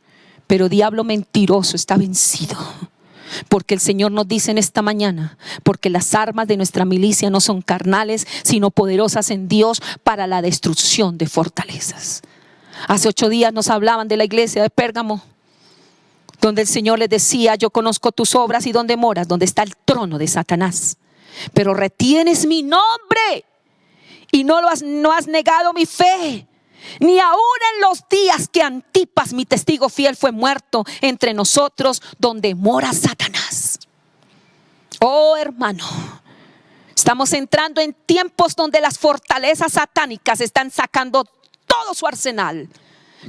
Pero diablo mentiroso, está vencido. Porque el Señor nos dice en esta mañana, porque las armas de nuestra milicia no son carnales, sino poderosas en Dios para la destrucción de fortalezas. Hace 8 días nos hablaban de la iglesia de Pérgamo, donde el Señor les decía, yo conozco tus obras y dónde moras, donde está el trono de Satanás, pero retienes mi nombre y no has negado mi fe, ni aún en los días que Antipas, mi testigo fiel, fue muerto entre nosotros, donde mora Satanás. Oh hermano, estamos entrando en tiempos donde las fortalezas satánicas están sacando todo su arsenal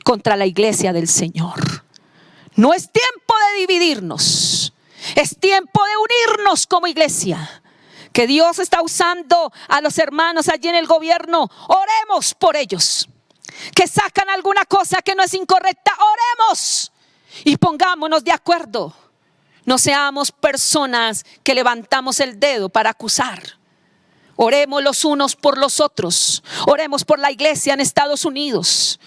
contra la iglesia del Señor. No es tiempo de dividirnos, Es tiempo de unirnos como iglesia. Que Dios está usando a los hermanos allí en el gobierno. Oremos por ellos. Que sacan alguna cosa que no es incorrecta. Oremos y pongámonos de acuerdo. No seamos personas que levantamos el dedo para acusar. Oremos los unos por los otros. Oremos por la iglesia en Estados Unidos.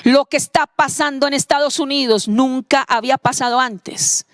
Lo que está pasando en Estados Unidos nunca había pasado antes.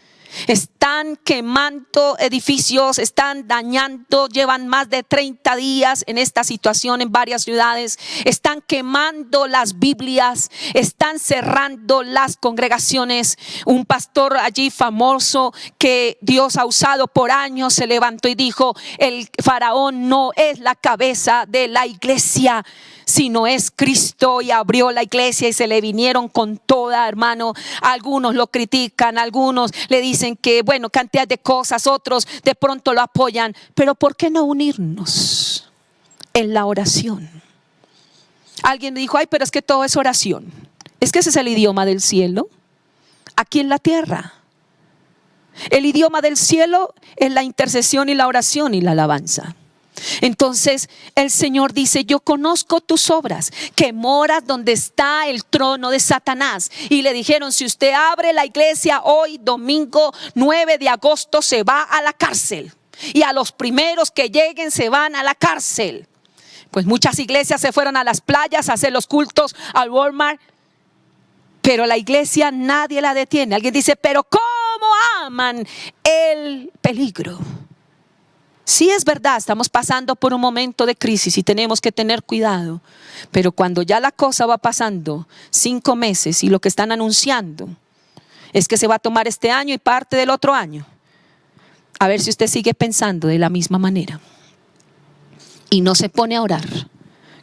Están quemando edificios, están dañando, llevan más de 30 días en esta situación en varias ciudades. Están quemando las Biblias, están cerrando las congregaciones. Un pastor allí famoso que Dios ha usado por años se levantó y dijo: el faraón no es la cabeza de la iglesia, sino es Cristo. Y abrió la iglesia y se le vinieron con toda, hermano. Algunos lo critican, algunos le dicen que bueno, cantidad de cosas, otros de pronto lo apoyan. Pero ¿por qué no unirnos en la oración? Alguien dijo: ay, pero es que todo es oración. Es que ese es el idioma del cielo aquí en la tierra. El idioma del cielo es la intercesión y la oración y la alabanza. Entonces el Señor dice: yo conozco tus obras, que moras donde está el trono de Satanás. Y le dijeron: si usted abre la iglesia hoy, domingo 9 de agosto, se va a la cárcel. Y a los primeros que lleguen se van a la cárcel. Pues muchas iglesias se fueron a las playas a hacer los cultos, al Walmart. Pero la iglesia nadie la detiene. Alguien dice: pero ¿cómo aman el peligro? Sí, es verdad, estamos pasando por un momento de crisis y tenemos que tener cuidado. Pero cuando ya la cosa va pasando 5 meses y lo que están anunciando es que se va a tomar este año y parte del otro año, a ver si usted sigue pensando de la misma manera y no se pone a orar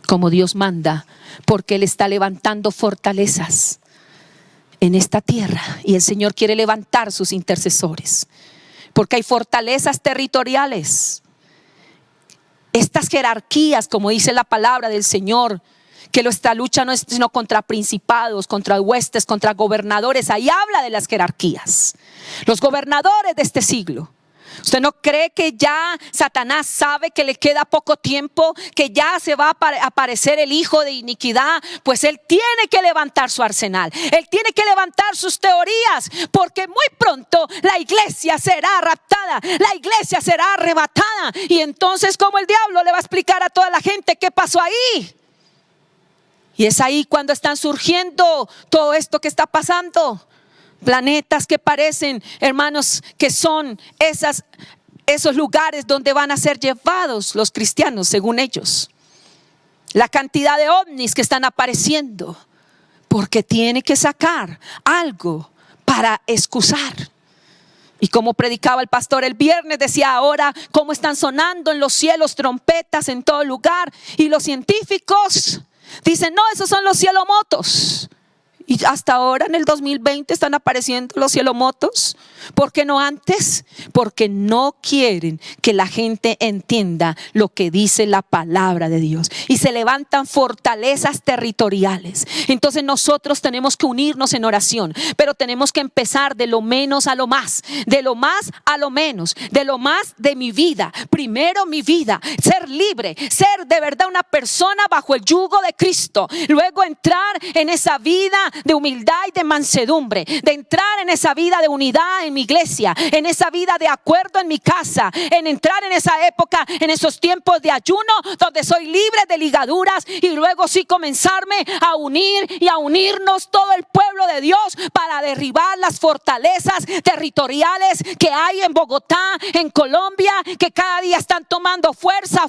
como Dios manda, porque Él está levantando fortalezas en esta tierra y el Señor quiere levantar sus intercesores. Porque hay fortalezas territoriales. Estas jerarquías, como dice la palabra del Señor, que nuestra lucha no es sino contra principados, contra huestes, contra gobernadores. Ahí habla de las jerarquías. Los gobernadores de este siglo. ¿Usted no cree que ya Satanás sabe que le queda poco tiempo, que ya se va a aparecer el hijo de iniquidad? Pues él tiene que levantar su arsenal, él tiene que levantar sus teorías, porque muy pronto la iglesia será raptada, la iglesia será arrebatada. Y entonces, ¿cómo el diablo le va a explicar a toda la gente qué pasó ahí? Y es ahí cuando están surgiendo todo esto que está pasando. Planetas que parecen, hermanos, que son esos lugares donde van a ser llevados los cristianos, según ellos. La cantidad de ovnis que están apareciendo, porque tiene que sacar algo para excusar. Y como predicaba el pastor el viernes, decía: ahora cómo están sonando en los cielos trompetas en todo lugar. Y los científicos dicen: no, esos son los cielomotos. Y hasta ahora en el 2020 están apareciendo los cielomotos. ¿Por qué no antes? Porque no quieren que la gente entienda lo que dice la palabra de Dios. Y se levantan fortalezas territoriales. Entonces nosotros tenemos que unirnos en oración. Pero tenemos que empezar de lo menos a lo más. De lo más a lo menos. De lo más de mi vida. Primero mi vida. Ser libre. Ser de verdad una persona bajo el yugo de Cristo. Luego entrar en esa vida de humildad y de mansedumbre, de entrar en esa vida de unidad en mi iglesia, en esa vida de acuerdo en mi casa, en entrar en esa época, en esos tiempos de ayuno donde soy libre de ligaduras, y luego sí comenzarme a unir y a unirnos todo el pueblo de Dios para derribar las fortalezas territoriales que hay en Bogotá, en Colombia, que cada día están tomando fuerza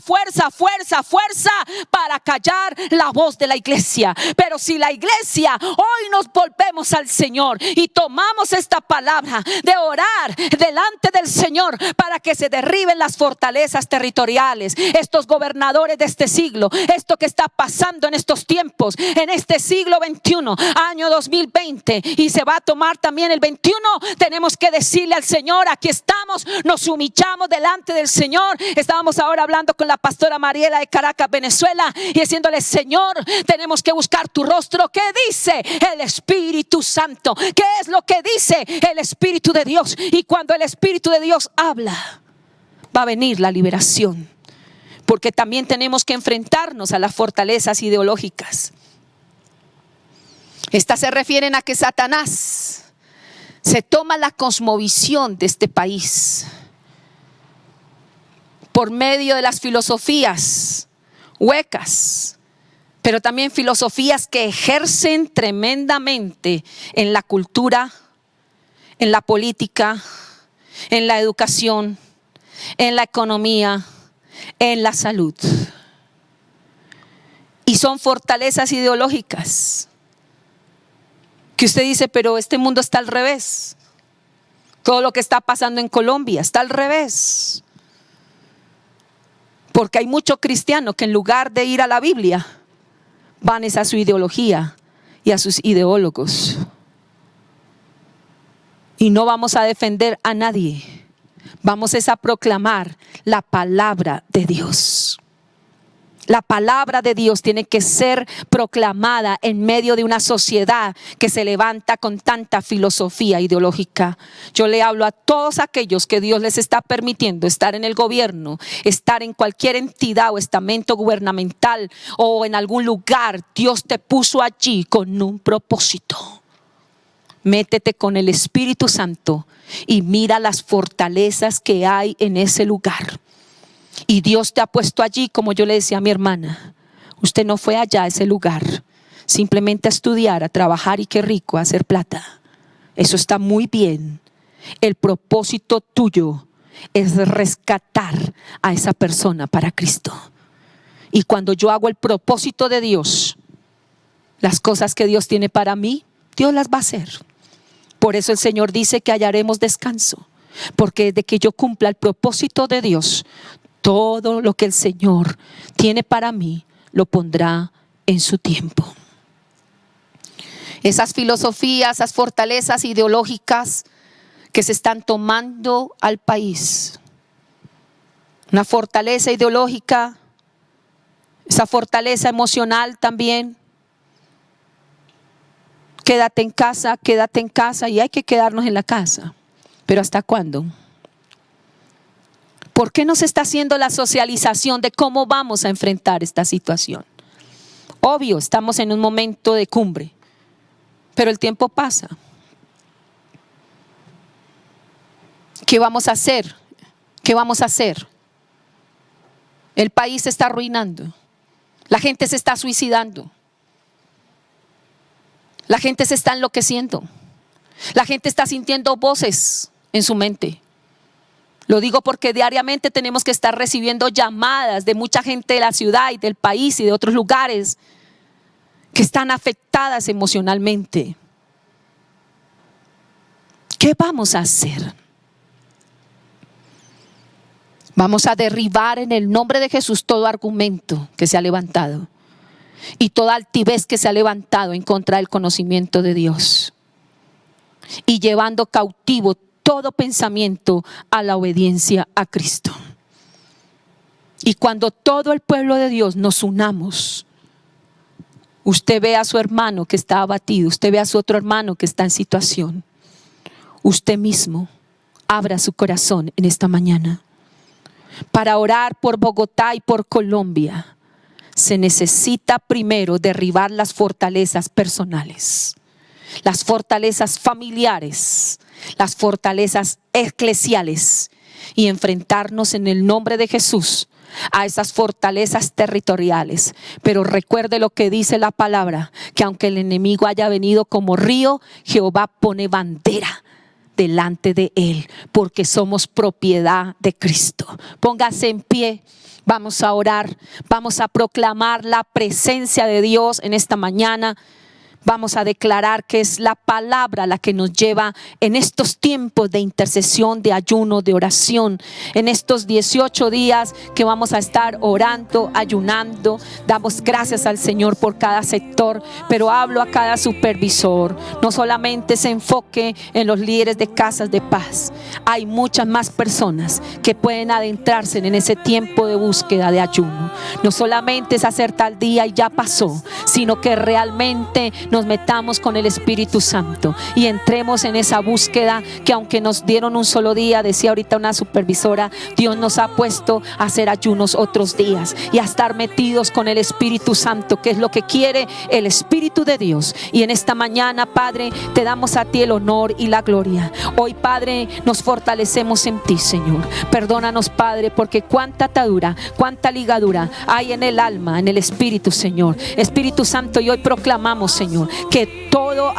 para callar la voz de la iglesia. Pero si la iglesia hoy nos volvemos al Señor y tomamos esta palabra de orar delante del Señor para que se derriben las fortalezas territoriales, estos gobernadores de este siglo, esto que está pasando en estos tiempos, en este siglo 21, año 2020, y se va a tomar también el 21, tenemos que decirle al Señor: aquí estamos, nos humillamos delante del Señor. Estábamos ahora hablando con la pastora Mariela de Caracas, Venezuela, y diciéndole: Señor, tenemos que buscar tu rostro. ¿Qué dice el Espíritu Santo. ¿Qué es lo que dice el Espíritu de Dios? Y cuando el Espíritu de Dios habla, va a venir la liberación. Porque también tenemos que enfrentarnos a las fortalezas ideológicas. Estas se refieren a que Satanás se toma la cosmovisión de este país por medio de las filosofías huecas, pero también filosofías que ejercen tremendamente en la cultura, en la política, en la educación, en la economía, en la salud. Y son fortalezas ideológicas que usted dice, pero este mundo está al revés. Todo lo que está pasando en Colombia está al revés. Porque hay muchos cristianos que en lugar de ir a la Biblia, van a su ideología y a sus ideólogos. Y no vamos a defender a nadie. Vamos a proclamar la palabra de Dios. La palabra de Dios tiene que ser proclamada en medio de una sociedad que se levanta con tanta filosofía ideológica. Yo le hablo a todos aquellos que Dios les está permitiendo estar en el gobierno, estar en cualquier entidad o estamento gubernamental o en algún lugar. Dios te puso allí con un propósito. Métete con el Espíritu Santo y mira las fortalezas que hay en ese lugar. Y Dios te ha puesto allí, como yo le decía a mi hermana. Usted no fue allá a ese lugar simplemente a estudiar, a trabajar y qué rico, a hacer plata. Eso está muy bien. El propósito tuyo es rescatar a esa persona para Cristo. Y cuando yo hago el propósito de Dios, las cosas que Dios tiene para mí, Dios las va a hacer. Por eso el Señor dice que hallaremos descanso. Porque desde que yo cumpla el propósito de Dios, todo lo que el Señor tiene para mí lo pondrá en su tiempo. Esas filosofías, esas fortalezas ideológicas que se están tomando al país. Una fortaleza ideológica, esa fortaleza emocional también. Quédate en casa y hay que quedarnos en la casa. ¿Pero hasta cuándo? ¿Por qué no se está haciendo la socialización de cómo vamos a enfrentar esta situación? Obvio, estamos en un momento de cumbre, pero el tiempo pasa. ¿Qué vamos a hacer? ¿Qué vamos a hacer? El país se está arruinando. La gente se está suicidando. La gente se está enloqueciendo. La gente está sintiendo voces en su mente. Lo digo porque diariamente tenemos que estar recibiendo llamadas de mucha gente de la ciudad y del país y de otros lugares que están afectadas emocionalmente. ¿Qué vamos a hacer? Vamos a derribar en el nombre de Jesús todo argumento que se ha levantado y toda altivez que se ha levantado en contra del conocimiento de Dios, y llevando cautivo todo pensamiento a la obediencia a Cristo. Y cuando todo el pueblo de Dios nos unamos, usted ve a su hermano que está abatido, usted ve a su otro hermano que está en situación, usted mismo abra su corazón en esta mañana para orar por Bogotá y por Colombia. Se necesita primero derribar las fortalezas personales, las fortalezas familiares, las fortalezas eclesiales, y enfrentarnos en el nombre de Jesús a esas fortalezas territoriales. Pero recuerde lo que dice la palabra, que aunque el enemigo haya venido como río, Jehová pone bandera delante de él, porque somos propiedad de Cristo. Póngase en pie. Vamos a orar, vamos a proclamar la presencia de Dios en esta mañana. Vamos a declarar que es la palabra la que nos lleva en estos tiempos de intercesión, de ayuno, de oración. En estos 18 días que vamos a estar orando, ayunando. Damos gracias al Señor por cada sector, pero hablo a cada supervisor. No solamente se enfoque en los líderes de casas de paz. Hay muchas más personas que pueden adentrarse en ese tiempo de búsqueda, de ayuno. No solamente es hacer tal día y ya pasó, sino que realmente nos nos metamos con el Espíritu Santo y entremos en esa búsqueda que, aunque nos dieron un solo día, decía ahorita una supervisora, Dios nos ha puesto a hacer ayunos otros días y a estar metidos con el Espíritu Santo, que es lo que quiere el Espíritu de Dios. Y en esta mañana, Padre, te damos a ti el honor y la gloria. Hoy, Padre, nos fortalecemos en ti, Señor. Perdónanos, Padre, porque cuánta atadura, cuánta ligadura hay en el alma, en el espíritu, Señor. Espíritu Santo, y hoy proclamamos, Señor, que todo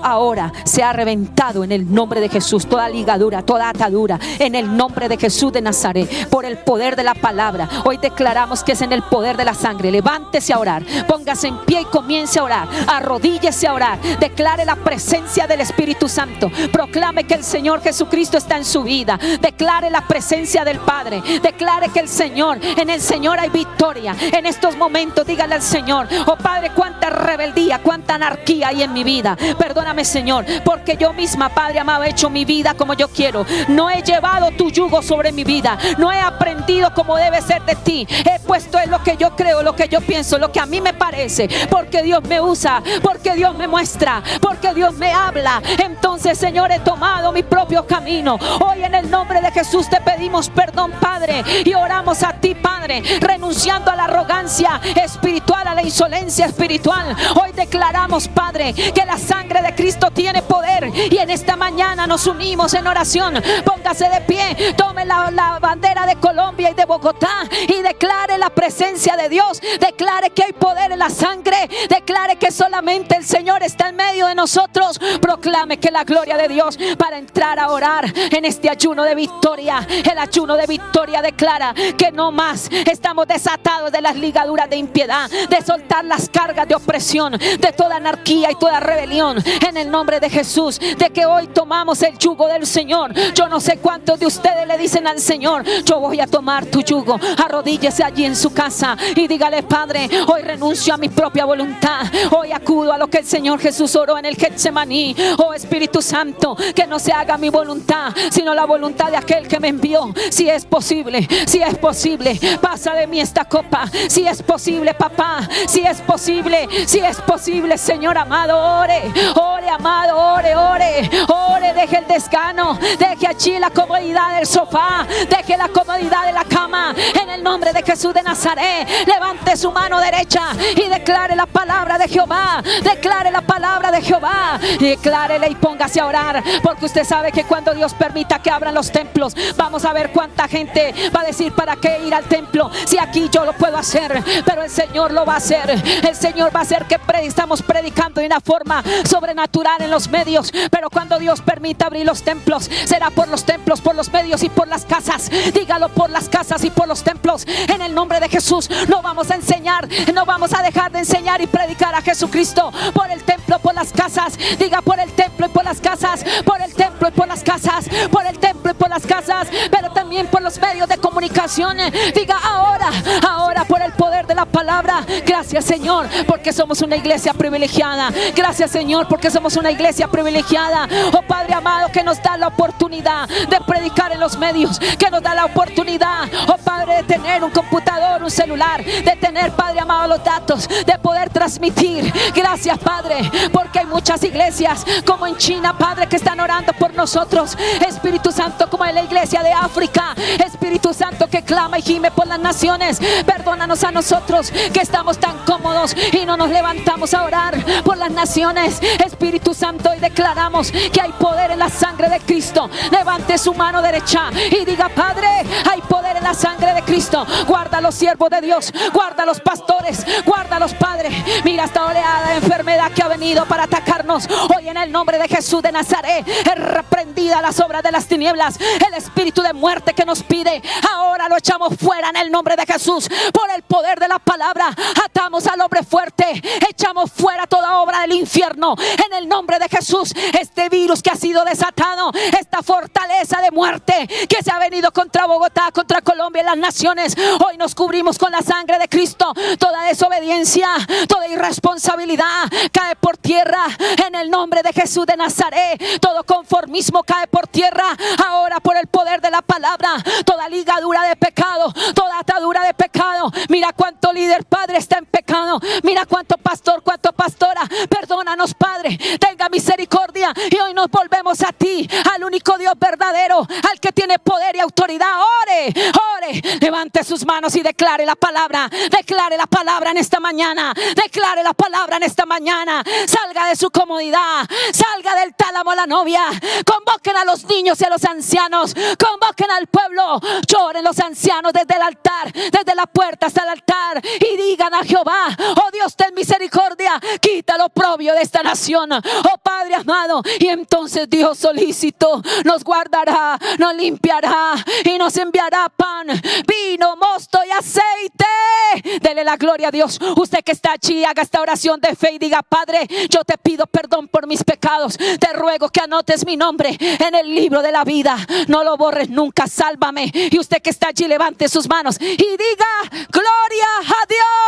ahora se ha reventado en el nombre de Jesús. Toda ligadura, toda atadura, en el nombre de Jesús de Nazaret, por el poder de la palabra. Hoy declaramos que es en el poder de la sangre. Levántese a orar, póngase en pie y comience a orar, arrodíllese a orar, declare la presencia del Espíritu Santo, proclame que el Señor Jesucristo está en su vida, declare la presencia del Padre, declare que en el Señor hay victoria. En estos momentos dígale al Señor: oh Padre, cuánta rebeldía, cuánta anarquía hay en mi vida. Perdóname, Señor, porque yo misma, Padre amado, he hecho mi vida como yo quiero. No he llevado tu yugo sobre mi vida, no he aprendido como debe ser de ti. He puesto en lo que yo creo, lo que yo pienso, lo que a mí me parece, porque Dios me usa, porque Dios me muestra, porque Dios me habla. Entonces, Señor, he tomado mi propio camino. Hoy, en el nombre de Jesús, te pedimos perdón, Padre, y oramos a ti, Padre, renunciando a la arrogancia espiritual, a la insolencia espiritual. Hoy declaramos, Padre, que la sangre de Cristo tiene poder, y en esta mañana nos unimos en oración. Póngase de pie, tome la bandera de Colombia y de Bogotá y declare la presencia de Dios, declare que hay poder en la sangre, declare que solamente el Señor está en medio de nosotros. Proclame que la gloria de Dios, para entrar a orar en este ayuno de victoria. El ayuno de victoria declara que no más estamos desatados de las ligaduras de impiedad, de soltar las cargas de opresión, de toda anarquía y toda rebelión, en el nombre de Jesús. De que hoy tomamos el yugo del Señor. Yo no sé cuántos de ustedes le dicen al Señor: yo voy a tomar tu yugo. Arrodíllese allí en su casa y dígale: Padre, hoy renuncio a mi propia voluntad, hoy acudo a lo que el Señor Jesús oró en el Getsemaní. Oh Espíritu Santo, que no se haga mi voluntad, sino la voluntad de aquel que me envió. Si es posible, pasa de mí esta copa. Si es posible, papá, si es posible, Señor amado, ore, amado, ore, deje el desgano, deje allí la comodidad del sofá, deje la comodidad de la cama, en el nombre de Jesús de Nazaret. Levante su mano derecha y declare la palabra de Jehová, declare la palabra de Jehová, declárele y póngase a orar, porque usted sabe que cuando Dios permita que abran los templos, vamos a ver cuánta gente va a decir: ¿para qué ir al templo si aquí yo lo puedo hacer? Pero el Señor lo va a hacer. El Señor va a hacer que estamos predicando de una forma sobrenatural en los medios, pero cuando Dios permita abrir los templos, será por los templos, por los medios y por las casas. Dígalo: por las casas y por los templos, en el nombre de Jesús. No vamos a enseñar, no vamos a dejar de enseñar y predicar a Jesucristo por el templo, por las casas. Diga: por el templo y por las casas, por el templo y por las casas, por el templo y por las casas, pero también por los medios de comunicación. Diga: ahora por el poder de la palabra. Gracias, Señor, porque somos una iglesia privilegiada. Gracias, Señor, porque somos una iglesia privilegiada. Oh Padre amado, que nos da la oportunidad de predicar en los medios, que nos da la oportunidad, oh Padre, de tener un computador, un celular, de tener, Padre amado, los datos, de poder transmitir. Gracias, Padre, porque hay muchas iglesias como en China, Padre, que están orando por nosotros. Espíritu Santo, como en la iglesia de África. Espíritu Santo, que clama y gime por las naciones. Perdónanos a nosotros que estamos tan cómodos y no nos levantamos a orar por las naciones. Espíritu Santo, hoy declaramos que hay poder en la sangre de Cristo. Levante su mano derecha y diga: Padre, hay poder en la sangre de Cristo. Guarda a los siervos de Dios, guarda a los pastores, guarda a los padres. Mira esta oleada de enfermedad que ha venido para atacarnos. Hoy, en el nombre de Jesús de Nazaret, es reprendida las obras de las tinieblas. El espíritu de muerte que nos pide, ahora lo echamos fuera en el nombre de Jesús. Por el poder de la palabra, atamos al hombre fuerte, echamos fuera toda obra del infierno en el nombre de Jesús. Este virus que ha sido desatado, esta fortaleza de muerte que se ha venido contra Bogotá, contra Colombia y las naciones, hoy nos cubrimos con la sangre de Cristo. Toda desobediencia, toda irresponsabilidad cae por tierra en el nombre de Jesús de Nazaret. Todo conformismo cae por tierra ahora por el poder de la palabra. palabra. Toda ligadura de pecado, toda atadura de pecado. Mira cuánto líder, Padre, está en pecado. Mira cuánto pastor, cuánto pastora. Perdónanos, Padre, tenga misericordia. Y hoy nos volvemos a ti, al único Dios verdadero, al que tiene poder y autoridad. Ore, ore, levante sus manos y declare la palabra. Declare la palabra en esta mañana. Declare la palabra en esta mañana. Salga de su comodidad, salga del tálamo a la novia. Convoquen a los niños y a los ancianos. Convoquen al pueblo. Lloren los ancianos desde el altar, desde la puerta hasta el altar, y digan a Jehová: oh Dios, ten misericordia, quita lo oprobio de esta nación, oh Padre amado. Y entonces Dios solícito nos guardará, nos limpiará y nos enviará pan, vino, mosto y aceite. Dele la gloria a Dios. Usted que está allí, haga esta oración de fe y diga: Padre, yo te pido perdón por mis pecados. Te ruego que anotes mi nombre en el libro de la vida. No lo borres nunca, sálvame. Y usted que está allí, levante sus manos y diga: gloria a Dios.